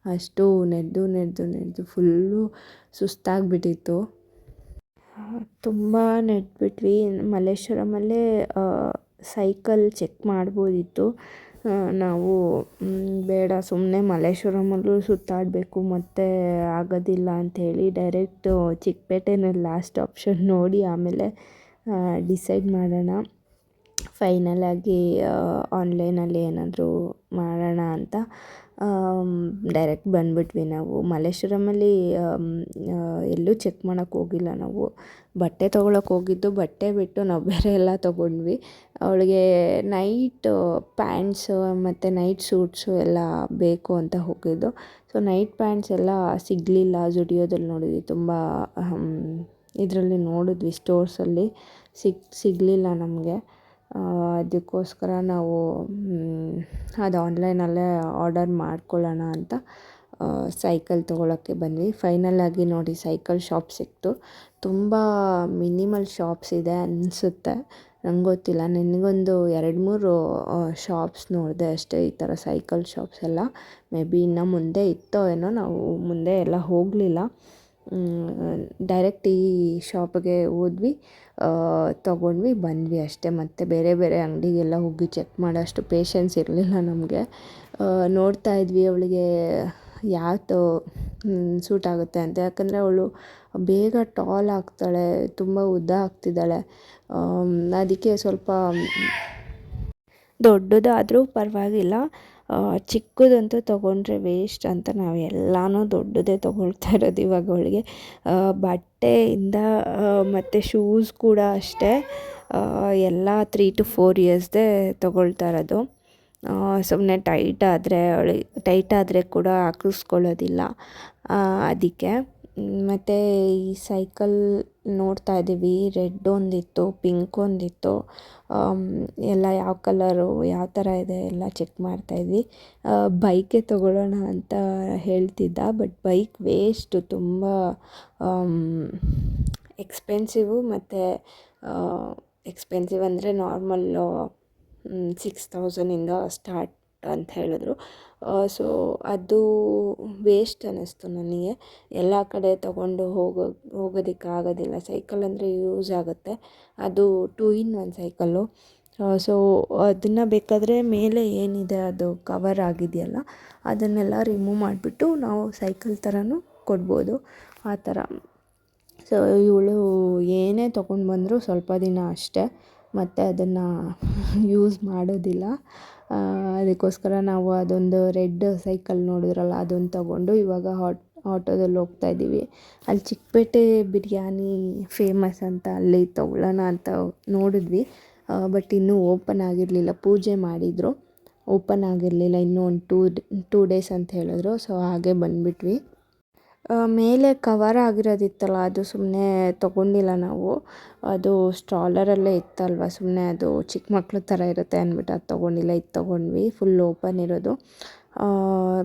A: ಅಷ್ಟು ನಡೆದು ಫುಲ್ಲು ಸುಸ್ತಾಗಿಬಿಟ್ಟಿತ್ತು. ತುಂಬ ನಡೆದ್ಬಿಟ್ವಿ. ಮಲ್ಲೇಶ್ವರಮಲ್ಲೇ ಸೈಕಲ್ ಚೆಕ್ ಮಾಡ್ಬೋದಿತ್ತು, ನಾವು ಬೇಡ ಸುಮ್ಮನೆ ಮಲ್ಲೇಶ್ವರಮಲ್ಲೂ ಸುತ್ತಾಡಬೇಕು ಮತ್ತು ಆಗೋದಿಲ್ಲ ಅಂಥೇಳಿ ಡೈರೆಕ್ಟು ಚಿಕ್ಕಪೇಟೆನೇ ಲಾಸ್ಟ್ ಆಪ್ಷನ್ ನೋಡಿ ಆಮೇಲೆ ಡಿಸೈಡ್ ಮಾಡೋಣ ಫೈನಲಾಗಿ ಆನ್ಲೈನಲ್ಲಿ ಏನಾದರೂ ಮಾಡೋಣ ಅಂತ ಡೈರೆಕ್ಟ್ ಬಂದುಬಿಟ್ವಿ ನಾವು ಮಲ್ಲೇಶ್ವರಮಲ್ಲಿ ಎಲ್ಲೂ ಚೆಕ್ ಮಾಡೋಕ್ಕೆ ಹೋಗಿಲ್ಲ ನಾವು ಬಟ್ಟೆ ತೊಗೊಳಕ್ಕೆ ಹೋಗಿದ್ದು ಬಟ್ಟೆ ಬಿಟ್ಟು ನಾವು ಬೇರೆ ಎಲ್ಲ ತೊಗೊಂಡ್ವಿ ಅವಳಿಗೆ ನೈಟ್ ಪ್ಯಾಂಟ್ಸು ಮತ್ತು ನೈಟ್ ಸೂಟ್ಸು ಎಲ್ಲ ಬೇಕು ಅಂತ ಹೋಗಿದ್ದು ಸೊ ನೈಟ್ ಪ್ಯಾಂಟ್ಸ್ ಎಲ್ಲ ಸಿಗಲಿಲ್ಲ ಜುಡಿಯೋದಲ್ಲಿ ನೋಡಿದ್ವಿ ತುಂಬ ಇದರಲ್ಲಿ ನೋಡಿದ್ವಿ ಸ್ಟೋರ್ಸಲ್ಲಿ ಸಿಗಲಿಲ್ಲ ನಮಗೆ ಅದಕ್ಕೋಸ್ಕರ ನಾವು ಅದು ಆನ್ಲೈನಲ್ಲೇ ಆರ್ಡರ್ ಮಾಡ್ಕೊಳ್ಳೋಣ ಅಂತ ಸೈಕಲ್ ತೊಗೊಳಕ್ಕೆ ಬಂದ್ವಿ ಫೈನಲಾಗಿ ನೋಡಿ ಸೈಕಲ್ ಶಾಪ್ ಸಿಕ್ತು ತುಂಬ ಮಿನಿಮಲ್ ಶಾಪ್ಸ್ ಇದೆ ಅನಿಸುತ್ತೆ ನಂಗೆ ಗೊತ್ತಿಲ್ಲ ನನಗೊಂದು 2-3 ಶಾಪ್ಸ್ ನೋಡಿದೆ ಅಷ್ಟೇ ಈ ಥರ ಸೈಕಲ್ ಶಾಪ್ಸ್ ಎಲ್ಲ ಮೇ ಬಿ ಇನ್ನು ಮುಂದೆ ಇತ್ತೋ ಏನೋ ನಾವು ಮುಂದೆ ಎಲ್ಲ ಹೋಗಲಿಲ್ಲ ಡೈರೆಕ್ಟ್ ಈ ಶಾಪಿಗೆ ಹೋದ್ವಿ ತೊಗೊಂಡ್ವಿ ಬಂದ್ವಿ ಅಷ್ಟೇ ಮತ್ತು ಬೇರೆ ಬೇರೆ ಅಂಗಡಿಗೆಲ್ಲ ಹೋಗಿ ಚೆಕ್ ಮಾಡೋಷ್ಟು ಪೇಷನ್ಸ್ ಇರಲಿಲ್ಲ ನಮಗೆ ನೋಡ್ತಾ ಇದ್ವಿ ಅವಳಿಗೆ ಯಾವುದು ಸೂಟ್ ಆಗುತ್ತೆ ಅಂತ ಯಾಕಂದರೆ ಅವಳು ಬೇಗ ಟಾಲ್ ಆಗ್ತಾಳೆ ತುಂಬ ಉದ್ದ ಆಗ್ತಿದ್ದಾಳೆ ಅದಕ್ಕೆ ಸ್ವಲ್ಪ ದೊಡ್ಡದಾದರೂ ಪರವಾಗಿಲ್ಲ ಚಿಕ್ಕದಂತೂ ತೊಗೊಂಡ್ರೆ ವೇಸ್ಟ್ ಅಂತ ನಾವು ಎಲ್ಲನೂ ದೊಡ್ಡದೇ ತೊಗೊಳ್ತಾ ಇರೋದು ಇವಾಗ ಅವಳಿಗೆ ಬಟ್ಟೆಯಿಂದ ಮತ್ತು ಶೂಸ್ ಕೂಡ ಅಷ್ಟೇ ಎಲ್ಲ 3 to 4 ಇಯರ್ಸ್ದೇ ತೊಗೊಳ್ತಾ ಇರೋದು ಸುಮ್ಮನೆ ಟೈಟ್ ಆದರೆ ಕೂಡ ಹಾಕಿಸ್ಕೊಳ್ಳೋದಿಲ್ಲ ಅದಕ್ಕೆ ಮತ್ತು ಈ ಸೈಕಲ್ ನೋಡ್ತಾ ಇದ್ದೀವಿ ರೆಡ್ ಒಂದಿತ್ತು ಪಿಂಕ್ ಒಂದಿತ್ತು ಎಲ್ಲ ಯಾವ ಕಲರು ಯಾವ ಥರ ಇದೆ ಎಲ್ಲ ಚೆಕ್ ಮಾಡ್ತಾಯಿದ್ವಿ ಬೈಕೇ ತೊಗೊಳ್ಳೋಣ ಅಂತ ಹೇಳ್ತಿದ್ದ ಬಟ್ ಬೈಕ್ ವೇಸ್ಟು ತುಂಬ ಎಕ್ಸ್ಪೆನ್ಸಿವು ಮತ್ತು ಎಕ್ಸ್ಪೆನ್ಸಿವ್ ಅಂದರೆ ನಾರ್ಮಲ್ಲು 6,000ಇಂದ ಸ್ಟಾರ್ಟ್ ಅಂತ ಹೇಳಿದ್ರು ಸೊ ಅದು ವೇಸ್ಟ್ ಅನ್ನಿಸ್ತು ನನಗೆ ಎಲ್ಲ ಕಡೆ ತೊಗೊಂಡು ಹೋಗೋದಕ್ಕಾಗೋದಿಲ್ಲ ಸೈಕಲ್ ಅಂದರೆ ಯೂಸ್ ಆಗುತ್ತೆ ಅದು 2-in-1 ಸೈಕಲ್ಲು ಸೊ ಅದನ್ನು ಬೇಕಾದರೆ ಮೇಲೆ ಏನಿದೆ ಅದು ಕವರ್ ಆಗಿದೆಯಲ್ಲ ಅದನ್ನೆಲ್ಲ ರಿಮೂವ್ ಮಾಡಿಬಿಟ್ಟು ನಾವು ಸೈಕಲ್ ಥರನೂ ಕೊಡ್ಬೋದು ಆ ಥರ ಸೊ ಇವಳು ಏನೇ ತೊಗೊಂಡು ಬಂದರೂ ಸ್ವಲ್ಪ ದಿನ ಅಷ್ಟೇ ಮತ್ತು ಅದನ್ನು ಯೂಸ್ ಮಾಡೋದಿಲ್ಲ ಅದಕ್ಕೋಸ್ಕರ ನಾವು ಅದೊಂದು ರೆಡ್ ಸೈಕಲ್ ನೋಡಿದ್ರಲ್ಲ ಅದೊಂದು ತೊಗೊಂಡು ಇವಾಗ ಆಟೋದಲ್ಲಿ ಹೋಗ್ತಾಯಿದ್ದೀವಿ ಅಲ್ಲಿ ಚಿಕ್ಕಪೇಟೆ ಬಿರಿಯಾನಿ ಫೇಮಸ್ ಅಂತ ಅಲ್ಲಿ ತೊಗೊಳ್ಳೋಣ ಅಂತ ನೋಡಿದ್ವಿ ಬಟ್ ಇನ್ನೂ ಓಪನ್ ಆಗಿರಲಿಲ್ಲ ಪೂಜೆ ಮಾಡಿದರು ಓಪನ್ ಆಗಿರಲಿಲ್ಲ ಇನ್ನೂ ಒಂದು 2 ಡೇಸ್ ಅಂತ ಹೇಳಿದ್ರು ಸೊ ಹಾಗೆ ಬಂದುಬಿಟ್ವಿ ಮೇಲೆ ಕವರ್ ಆಗಿರೋದಿತ್ತಲ್ಲ ಅದು ಸುಮ್ಮನೆ ತೊಗೊಂಡಿಲ್ಲ ನಾವು ಅದು ಸ್ಟ್ರಾಲರಲ್ಲೇ ಇತ್ತಲ್ವ ಸುಮ್ಮನೆ ಅದು ಚಿಕ್ಕ ಮಕ್ಳ ಥರ ಇರುತ್ತೆ ಅಂದ್ಬಿಟ್ಟು ಅದು ತೊಗೊಂಡಿಲ್ಲ ಇದು ತೊಗೊಂಡ್ವಿ ಫುಲ್ ಓಪನ್ ಇರೋದು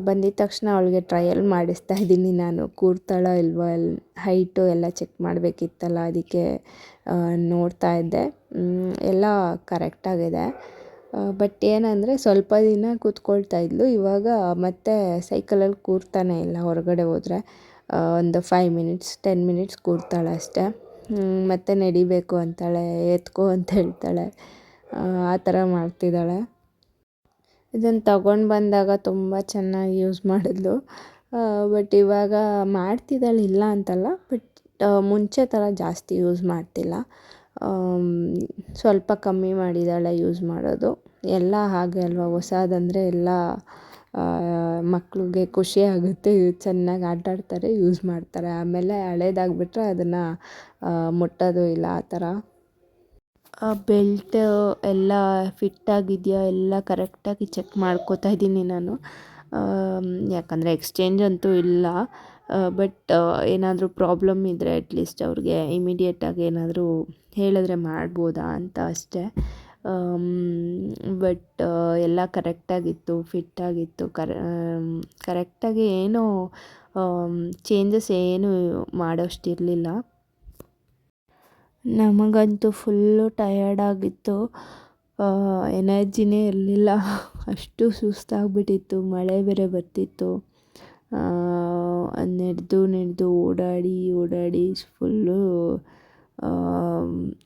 A: ಬಂದಿದ್ದ ತಕ್ಷಣ ಅವಳಿಗೆ ಟ್ರಯಲ್ ಮಾಡಿಸ್ತಾ ಇದ್ದೀನಿ ನಾನು ಕೂರ್ತಾಳ ಇಲ್ವಾ ಹೈಟು ಎಲ್ಲ ಚೆಕ್ ಮಾಡಬೇಕಿತ್ತಲ್ಲ ಅದಕ್ಕೆ ನೋಡ್ತಾ ಇದ್ದೆ ಎಲ್ಲ ಕರೆಕ್ಟಾಗಿದೆ ಬಟ್ ಏನಂದರೆ ಸ್ವಲ್ಪ ದಿನ ಕೂತ್ಕೊಳ್ತಾ ಇದ್ಲು ಇವಾಗ ಮತ್ತೆ ಸೈಕಲಲ್ಲಿ ಕೂರ್ತಾನೆ ಇಲ್ಲ ಹೊರಗಡೆ ಹೋದರೆ ಒಂದು 5 ಮಿನಿಟ್ಸ್ 10 ಮಿನಿಟ್ಸ್ ಕೂರ್ತಾಳೆ ಅಷ್ಟೇ ಮತ್ತೆ ನಡಿಬೇಕು ಅಂತಾಳೆ ಎತ್ಕೋ ಅಂತ ಹೇಳ್ತಾಳೆ ಆ ಥರ ಮಾಡ್ತಿದ್ದಾಳೆ ಇದನ್ನು ತಗೊಂಡು ಬಂದಾಗ ತುಂಬ ಚೆನ್ನಾಗಿ ಯೂಸ್ ಮಾಡಿದ್ಲು ಬಟ್ ಇವಾಗ ಮಾಡ್ತಿದ್ದಾಳೆ ಇಲ್ಲ ಅಂತಲ್ಲ ಬಟ್ ಮುಂಚೆ ಥರ ಜಾಸ್ತಿ ಯೂಸ್ ಮಾಡ್ತಿಲ್ಲ ಸ್ವಲ್ಪ ಕಮ್ಮಿ ಮಾಡಿದ್ದಾಳೆ ಯೂಸ್ ಮಾಡೋದು ಎಲ್ಲ ಹಾಗೆ ಅಲ್ವಾ ಹೊಸದಂದರೆ ಎಲ್ಲ ಮಕ್ಳಿಗೆ ಖುಷಿ ಆಗುತ್ತೆ ಚೆನ್ನಾಗಿ ಆಟಾಡ್ತಾರೆ ಯೂಸ್ ಮಾಡ್ತಾರೆ ಆಮೇಲೆ ಹಳೇದಾಗ್ಬಿಟ್ರೆ ಅದನ್ನು ಮುಟ್ಟೋದು ಇಲ್ಲ ಆ ಥರ ಬೆಲ್ಟ್ ಎಲ್ಲ ಫಿಟ್ಟಾಗಿದೆಯಾ ಎಲ್ಲ ಕರೆಕ್ಟಾಗಿ ಚೆಕ್ ಮಾಡ್ಕೋತಾ ಇದ್ದೀನಿ ನಾನು ಯಾಕಂದರೆ ಎಕ್ಸ್ಚೇಂಜ್ ಅಂತೂ ಇಲ್ಲ ಬಟ್ ಏನಾದರೂ ಪ್ರಾಬ್ಲಮ್ ಇದ್ದರೆ ಅಟ್ಲೀಸ್ಟ್ ಅವ್ರಿಗೆ ಇಮಿಡಿಯೇಟಾಗಿ ಏನಾದರೂ ಹೇಳಿದ್ರೆ ಮಾಡ್ಬೋದಾ ಅಂತ ಅಷ್ಟೇ ಬಟ್ ಎಲ್ಲ ಕರೆಕ್ಟಾಗಿತ್ತು ಫಿಟ್ಟಾಗಿತ್ತು ಕರೆಕ್ಟಾಗಿ ಏನೂ ಚೇಂಜಸ್ ಏನೂ ಮಾಡೋಷ್ಟಿರಲಿಲ್ಲ ನಮಗಂತೂ ಫುಲ್ಲು ಟಯರ್ಡಾಗಿತ್ತು ಎನರ್ಜಿನೇ ಇರಲಿಲ್ಲ ಅಷ್ಟು ಸುಸ್ತಾಗ್ಬಿಟ್ಟಿತ್ತು ಮಳೆ ಬೇರೆ ಬರ್ತಿತ್ತು ನಡೆದು ಓಡಾಡಿ ಫುಲ್ಲು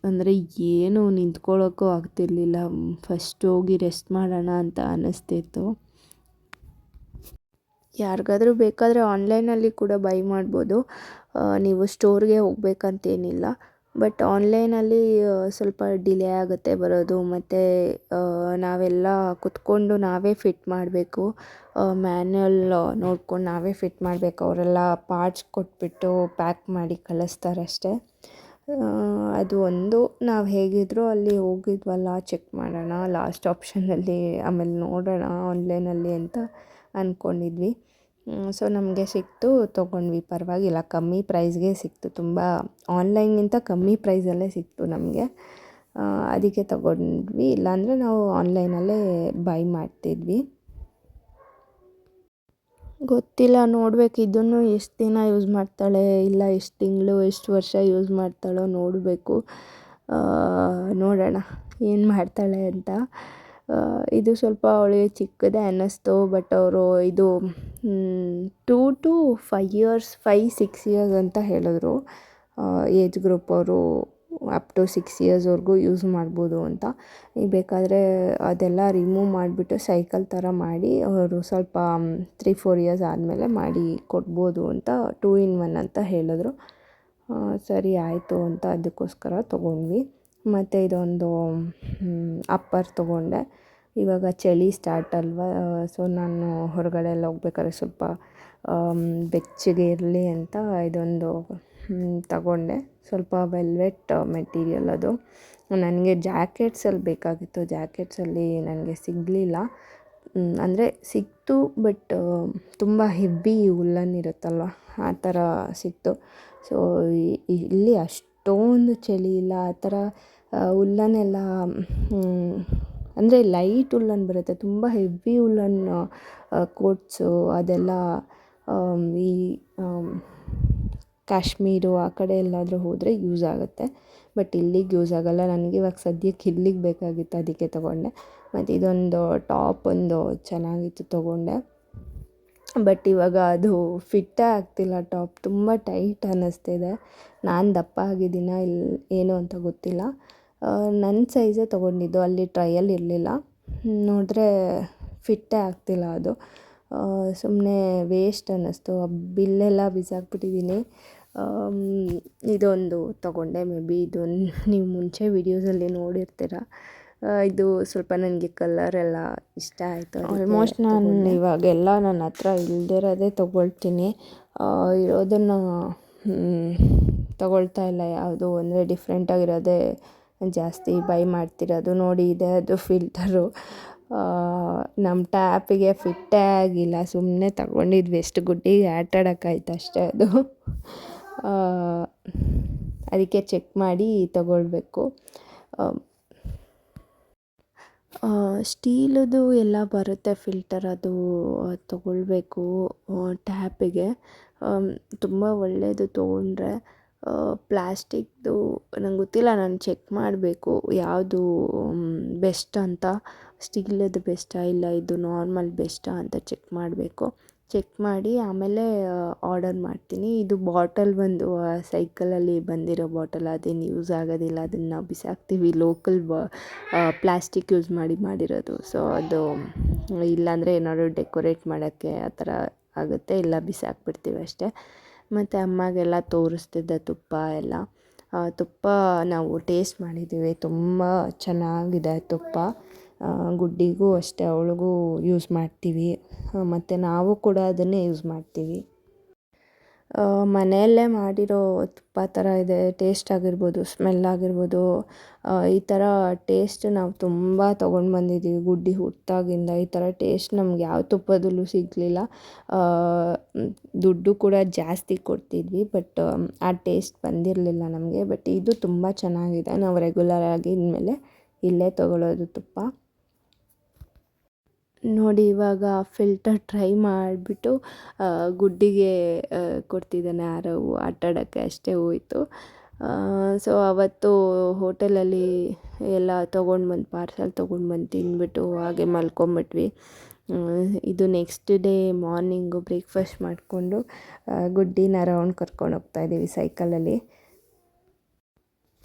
A: ಅಂದರೆ ಏನು ನಿಂತ್ಕೊಳ್ಳೋಕ್ಕೂ ಆಗ್ತಿರ್ಲಿಲ್ಲ. ಫಸ್ಟ್ ಹೋಗಿ ರೆಸ್ಟ್ ಮಾಡೋಣ ಅಂತ ಅನ್ನಿಸ್ತಿತ್ತು. ಯಾರಿಗಾದ್ರೂ ಬೇಕಾದರೆ ಆನ್ಲೈನಲ್ಲಿ ಕೂಡ ಬೈ ಮಾಡ್ಬೋದು. ನೀವು ಸ್ಟೋರ್ಗೆ ಹೋಗ್ಬೇಕಂತೇನಿಲ್ಲ. ಬಟ್ ಆನ್ಲೈನಲ್ಲಿ ಸ್ವಲ್ಪ ಡಿಲೇ ಆಗುತ್ತೆ ಬರೋದು, ಮತ್ತು ನಾವೆಲ್ಲ ಕುತ್ಕೊಂಡು ನಾವೇ ಫಿಟ್ ಮಾಡಬೇಕು. ಮ್ಯಾನ್ಯಲ್ ನೋಡ್ಕೊಂಡು ನಾವೇ ಫಿಟ್ ಮಾಡಬೇಕು. ಅವರೆಲ್ಲ ಪಾರ್ಟ್ಸ್ ಕೊಟ್ಬಿಟ್ಟು ಪ್ಯಾಕ್ ಮಾಡಿ ಕಳಿಸ್ತಾರೆ ಅಷ್ಟೇ. ಅದು ಒಂದು, ನಾವು ಹೇಗಿದ್ದರೂ ಅಲ್ಲಿ ಹೋಗಿದ್ವಲ್ಲ, ಚೆಕ್ ಮಾಡೋಣ ಲಾಸ್ಟ್ ಆಪ್ಷನಲ್ಲಿ, ಆಮೇಲೆ ನೋಡೋಣ ಆನ್ಲೈನಲ್ಲಿ ಅಂತ ಅಂದ್ಕೊಂಡಿದ್ವಿ. ಸೊ ನಮಗೆ ಸಿಕ್ತು, ತೊಗೊಂಡ್ವಿ. ಪರವಾಗಿಲ್ಲ, ಕಮ್ಮಿ ಪ್ರೈಸ್ಗೆ ಸಿಕ್ತು. ತುಂಬ ಆನ್ಲೈನ್ಗಿಂತ ಕಮ್ಮಿ ಪ್ರೈಸಲ್ಲೇ ಸಿಕ್ತು ನಮಗೆ. ಅದಕ್ಕೆ ತೊಗೊಂಡ್ವಿ. ಇಲ್ಲಾಂದರೆ ನಾವು ಆನ್ಲೈನಲ್ಲೇ ಬೈ ಮಾಡ್ತಿದ್ವಿ. ಗೊತ್ತಿಲ್ಲ, ನೋಡಬೇಕು. ಇದನ್ನು ಎಷ್ಟು ದಿನ ಯೂಸ್ ಮಾಡ್ತಾಳೆ, ಇಲ್ಲ ಎಷ್ಟು ತಿಂಗಳು, ಎಷ್ಟು ವರ್ಷ ಯೂಸ್ ಮಾಡ್ತಾಳೋ ನೋಡಬೇಕು. ನೋಡೋಣ ಏನು ಮಾಡ್ತಾಳೆ ಅಂತ. ಇದು ಸ್ವಲ್ಪ ಅವಳಿಗೆ ಚಿಕ್ಕದೇ ಅನ್ನಿಸ್ತು. ಬಟ್ ಅವರು ಇದು 2 to 5 years, 5-6 years ಅಂತ ಹೇಳಿದ್ರು. ಏಜ್ ಗ್ರೂಪ್ ಅವರು ಅಪ್ ಟು 6 yearsವರೆಗೂ ಯೂಸ್ ಮಾಡ್ಬೋದು ಅಂತ. ಈಗ ಬೇಕಾದರೆ ಅದೆಲ್ಲ ರಿಮೂವ್ ಮಾಡಿಬಿಟ್ಟು ಸೈಕಲ್ ಥರ ಮಾಡಿ ಅವರು ಸ್ವಲ್ಪ 3-4 years ಆದಮೇಲೆ ಮಾಡಿ ಕೊಡ್ಬೋದು ಅಂತ 2 in 1 ಅಂತ ಹೇಳಿದ್ರು. ಸರಿ ಆಯಿತು ಅಂತ ಅದಕ್ಕೋಸ್ಕರ ತೊಗೊಂಡ್ವಿ. ಮತ್ತು ಇದೊಂದು ಅಪ್ಪರ್ ತೊಗೊಂಡೆ. ಇವಾಗ ಚಳಿ ಸ್ಟಾರ್ಟ್ ಅಲ್ವಾ, ಸೊ ನಾನು ಹೊರಗಡೆ ಎಲ್ಲ ಹೋಗ್ಬೇಕಾದ್ರೆ ಸ್ವಲ್ಪ ಬೆಚ್ಚಗೆ ಇರಲಿ ಅಂತ ಇದೊಂದು ತಗೊಂಡೆ. ಸ್ವಲ್ಪ ವೆಲ್ವೆಟ್ ಮೆಟೀರಿಯಲ್ ಅದು. ನನಗೆ ಜಾಕೆಟ್ಸಲ್ಲಿ ಬೇಕಾಗಿತ್ತು. ಜಾಕೆಟ್ಸಲ್ಲಿ ನನಗೆ ಸಿಗಲಿಲ್ಲ. ಅಂದರೆ ಸಿಕ್ತು, ಬಟ್ ತುಂಬ ಹೆವಿ ಉಲ್ಲನ್ ಇರುತ್ತಲ್ವ, ಆ ಥರ ಸಿಕ್ತು. ಸೊ ಇಲ್ಲಿ ಅಷ್ಟೊಂದು ಚಳಿ ಇಲ್ಲ. ಆ ಥರ ಉಲ್ಲನ್ನೆಲ್ಲ ಅಂದರೆ ಲೈಟ್ ಉಲ್ಲನ್ ಬರುತ್ತೆ. ತುಂಬ ಹೆವಿ ಉಲ್ಲನ್ ಕೋಟ್ಸು ಅದೆಲ್ಲ ಈ ಕಾಶ್ಮೀರು ಆ ಕಡೆ ಎಲ್ಲಾದರೂ ಹೋದರೆ ಯೂಸ್ ಆಗುತ್ತೆ. ಬಟ್ ಇಲ್ಲಿಗೆ ಯೂಸ್ ಆಗೋಲ್ಲ. ನನಗೆ ಇವಾಗ ಸದ್ಯಕ್ಕೆ ಇಲ್ಲಿಗೆ ಬೇಕಾಗಿತ್ತು, ಅದಕ್ಕೆ ತೊಗೊಂಡೆ. ಮತ್ತು ಇದೊಂದು ಟಾಪ್ ಒಂದು ಚೆನ್ನಾಗಿತ್ತು, ತೊಗೊಂಡೆ. ಬಟ್ ಇವಾಗ ಅದು ಫಿಟ್ಟೇ ಆಗ್ತಿಲ್ಲ. ಟಾಪ್ ತುಂಬ ಟೈಟ್ ಅನ್ನಿಸ್ತಿದೆ. ನಾನು ದಪ್ಪ ಆಗಿದ್ದೀನ ಏನು ಅಂತ ಗೊತ್ತಿಲ್ಲ. ನನ್ನ ಸೈಜೇ ತೊಗೊಂಡಿದ್ದು, ಅಲ್ಲಿ ಟ್ರಯಲ್ ಇರಲಿಲ್ಲ. ನೋಡಿದ್ರೆ ಫಿಟ್ಟೇ ಆಗ್ತಿಲ್ಲ ಅದು. ಸುಮ್ಮನೆ ವೇಸ್ಟ್ ಅನ್ನಿಸ್ತು. ಬಿಲ್ಲೆಲ್ಲ ಬಿಸಾಕ್ಬಿಟ್ಟಿದ್ದೀನಿ. ಇದೊಂದು ತೊಗೊಂಡೆ. ಮೇ ಬಿ ಇದು ನೀವು ಮುಂಚೆ ವೀಡಿಯೋಸಲ್ಲಿ ನೋಡಿರ್ತೀರ. ಇದು ಸ್ವಲ್ಪ ನನಗೆ ಕಲರೆಲ್ಲ ಇಷ್ಟ ಆಯಿತು. ಆಲ್ಮೋಸ್ಟ್ ನಾನು ಇವಾಗೆಲ್ಲ ನನ್ನ ಹತ್ರ ಇಲ್ದಿರೋದೇ ತೊಗೊಳ್ತೀನಿ. ಇರೋದನ್ನು ತೊಗೊಳ್ತಾ ಇಲ್ಲ. ಯಾವುದು ಅಂದರೆ ಡಿಫ್ರೆಂಟಾಗಿರೋದೇ ಜಾಸ್ತಿ ಬೈ ಮಾಡ್ತಿರೋದು. ನೋಡಿ, ಇದೆ ಅದು ಫಿಲ್ಟರು. ನಮ್ಮ ಟ್ಯಾಪಿಗೆ ಫಿಟ್ಟೇ ಆಗಿಲ್ಲ. ಸುಮ್ಮನೆ ತಗೊಂಡಿದ್ವಿ, ಎಷ್ಟು ಗುಡ್ಡಿಗೆ ಆಟಾಡೋಕ್ಕಾಯ್ತು ಅಷ್ಟೇ ಅದು. ಅದಕ್ಕೆ ಚೆಕ್ ಮಾಡಿ ತಗೊಳ್ಬೇಕು. ಸ್ಟೀಲದು ಎಲ್ಲ ಬರುತ್ತೆ ಫಿಲ್ಟರ್, ಅದು ತೊಗೊಳ್ಬೇಕು ಟ್ಯಾಪಿಗೆ. ತುಂಬ ಒಳ್ಳೆಯದು ತೊಗೊಂಡ್ರೆ. ಪ್ಲ್ಯಾಸ್ಟಿಕ್ದು ನಂಗೆ ಗೊತ್ತಿಲ್ಲ, ನಾನು ಚೆಕ್ ಮಾಡಬೇಕು ಯಾವುದು ಬೆಸ್ಟ್ ಅಂತ. ಸ್ಟೀಲದು ಬೆಸ್ಟಾ ಇಲ್ಲ ಇದು ನಾರ್ಮಲ್ ಬೆಸ್ಟಾ ಅಂತ ಚೆಕ್ ಮಾಡಬೇಕು. ಚೆಕ್ ಮಾಡಿ ಆಮೇಲೆ ಆರ್ಡರ್ ಮಾಡ್ತೀನಿ. ಇದು ಬಾಟಲ್ ಬಂದು ಸೈಕಲಲ್ಲಿ ಬಂದಿರೋ ಬಾಟಲ್, ಅದೇನು ಯೂಸ್ ಆಗೋದಿಲ್ಲ. ಅದನ್ನು ನಾವು ಬಿಸಾಕ್ತೀವಿ. ಲೋಕಲ್ ಪ್ಲ್ಯಾಸ್ಟಿಕ್ ಯೂಸ್ ಮಾಡಿರೋದು. ಸೊ ಅದು ಇಲ್ಲಾಂದರೆ ಏನಾದ್ರು ಡೆಕೋರೇಟ್ ಮಾಡೋಕ್ಕೆ ಆ ಥರ ಆಗುತ್ತೆ, ಇಲ್ಲ ಬಿಸಾಕ್ಬಿಡ್ತೀವಿ ಅಷ್ಟೇ. ಮತ್ತು ಅಮ್ಮಗೆಲ್ಲ ತೋರಿಸ್ತಿದ್ದೆ ತುಪ್ಪ ಎಲ್ಲ. ತುಪ್ಪ ನಾವು ಟೇಸ್ಟ್ ಮಾಡಿದ್ದೀವಿ, ತುಂಬ ಚೆನ್ನಾಗಿದೆ ತುಪ್ಪ. ಗುಡ್ಡಿಗೂ ಅಷ್ಟೇ, ಅವಳಿಗೂ ಯೂಸ್ ಮಾಡ್ತೀವಿ. ಮತ್ತು ನಾವು ಕೂಡ ಅದನ್ನೇ ಯೂಸ್ ಮಾಡ್ತೀವಿ. ಮನೆಯಲ್ಲೇ ಮಾಡಿರೋ ತುಪ್ಪ ಥರ ಇದೆ. ಟೇಸ್ಟ್ ಆಗಿರ್ಬೋದು, ಸ್ಮೆಲ್ ಆಗಿರ್ಬೋದು, ಈ ಥರ ಟೇಸ್ಟ್ ನಾವು ತುಂಬ ತೊಗೊಂಡು ಬಂದಿದ್ದೀವಿ ಗುಡ್ಡಿ ಹುಟ್ಟಾಗಿಂದ. ಈ ಥರ ಟೇಸ್ಟ್ ನಮ್ಗೆ ಯಾವ ತುಪ್ಪದಲ್ಲೂ ಸಿಗಲಿಲ್ಲ. ದುಡ್ಡು ಕೂಡ ಜಾಸ್ತಿ ಕೊಡ್ತಿದ್ವಿ, ಬಟ್ ಆ ಟೇಸ್ಟ್ ಬಂದಿರಲಿಲ್ಲ ನಮಗೆ. ಬಟ್ ಇದು ತುಂಬ ಚೆನ್ನಾಗಿದೆ. ನಾವು ರೆಗ್ಯುಲರಾಗಿ ಇನ್ಮೇಲೆ ಇಲ್ಲೇ ತೊಗೊಳ್ಳೋದು ತುಪ್ಪ. ನೋಡಿ, ಇವಾಗ ಫಿಲ್ಟರ್ ಟ್ರೈ ಮಾಡಿಬಿಟ್ಟು ಗುಡ್ಡಿಗೆ ಕೊಡ್ತಿದ್ದಾನೆ. ಆರವು ಆಟಾಡೋಕ್ಕೆ ಅಷ್ಟೇ ಹೋಯಿತು. ಸೊ ಅವತ್ತು ಹೋಟೆಲಲ್ಲಿ ಎಲ್ಲ ಪಾರ್ಸಲ್ ತೊಗೊಂಡ್ಬಂದು ತಿಂದ್ಬಿಟ್ಟು ಹಾಗೆ ಮಲ್ಕೊಂಬಿಟ್ವಿ. ಇದು ನೆಕ್ಸ್ಟ್ ಡೇ ಮಾರ್ನಿಂಗು ಬ್ರೇಕ್ಫಾಸ್ಟ್ ಮಾಡಿಕೊಂಡು ಗುಡ್ಡಿನ ರೌಂಡ್ ಕರ್ಕೊಂಡು ಹೋಗ್ತಾಯಿದ್ದೀವಿ ಸೈಕಲಲ್ಲಿ.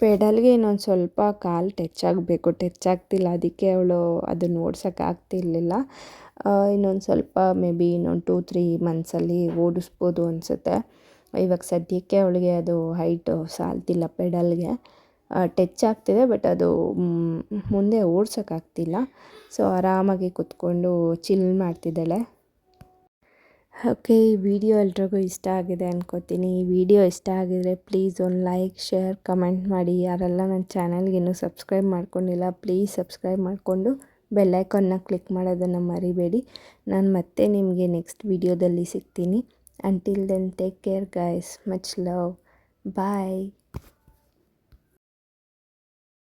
A: ಪೆಡಲ್ಗೆ ಇನ್ನೊಂದು ಸ್ವಲ್ಪ ಕಾಲು ಟಚ್ ಆಗಬೇಕು, ಟಚ್ ಆಗ್ತಿಲ್ಲ, ಅದಕ್ಕೆ ಅವಳು ಅದನ್ನು ಓಡ್ಸೋಕ್ಕಾಗ್ತಿರ್ಲಿಲ್ಲ. ಇನ್ನೊಂದು ಸ್ವಲ್ಪ ಮೇ ಬಿ ಇನ್ನೊಂದು 2-3 ಮಂತ್ಸಲ್ಲಿ ಓಡಿಸ್ಬೋದು ಅನಿಸುತ್ತೆ. ಇವಾಗ ಸದ್ಯಕ್ಕೆ ಅವಳಿಗೆ ಅದು ಹೈಟು ಸಾಲ್ತಿಲ್ಲ ಪೆಡಲ್ಗೆ. ಟಚ್ ಆಗ್ತಿದೆ, ಬಟ್ ಅದು ಮುಂದೆ ಓಡ್ಸೋಕ್ಕಾಗ್ತಿಲ್ಲ. ಸೊ ಆರಾಮಾಗಿ ಕುತ್ಕೊಂಡು ಚಿಲ್ ಮಾಡ್ತಿದ್ದಾಳೆ. ಓಕೆ, ಈ ವಿಡಿಯೋ ಎಲ್ರಿಗೂ ಇಷ್ಟ ಆಗಿದೆ ಅಂದ್ಕೋತೀನಿ. ಈ ವಿಡಿಯೋ ಇಷ್ಟ ಆಗಿದರೆ ಪ್ಲೀಸ್ ಒಂದು ಲೈಕ್, ಶೇರ್, ಕಮೆಂಟ್ ಮಾಡಿ. ಯಾರೆಲ್ಲ ನನ್ನ ಚಾನಲ್ಗೆ ಇನ್ನೂ ಸಬ್ಸ್ಕ್ರೈಬ್ ಮಾಡ್ಕೊಂಡಿಲ್ಲ ಪ್ಲೀಸ್ ಸಬ್ಸ್ಕ್ರೈಬ್ ಮಾಡಿಕೊಂಡು ಬೆಲ್ಲೈಕನ್ನ ಕ್ಲಿಕ್ ಮಾಡೋದನ್ನು ಮರಿಬೇಡಿ. ನಾನು ಮತ್ತೆ ನಿಮಗೆ ನೆಕ್ಸ್ಟ್ ವಿಡಿಯೋದಲ್ಲಿ ಸಿಗ್ತೀನಿ. Until then take care guys, much love, ಬಾಯ್.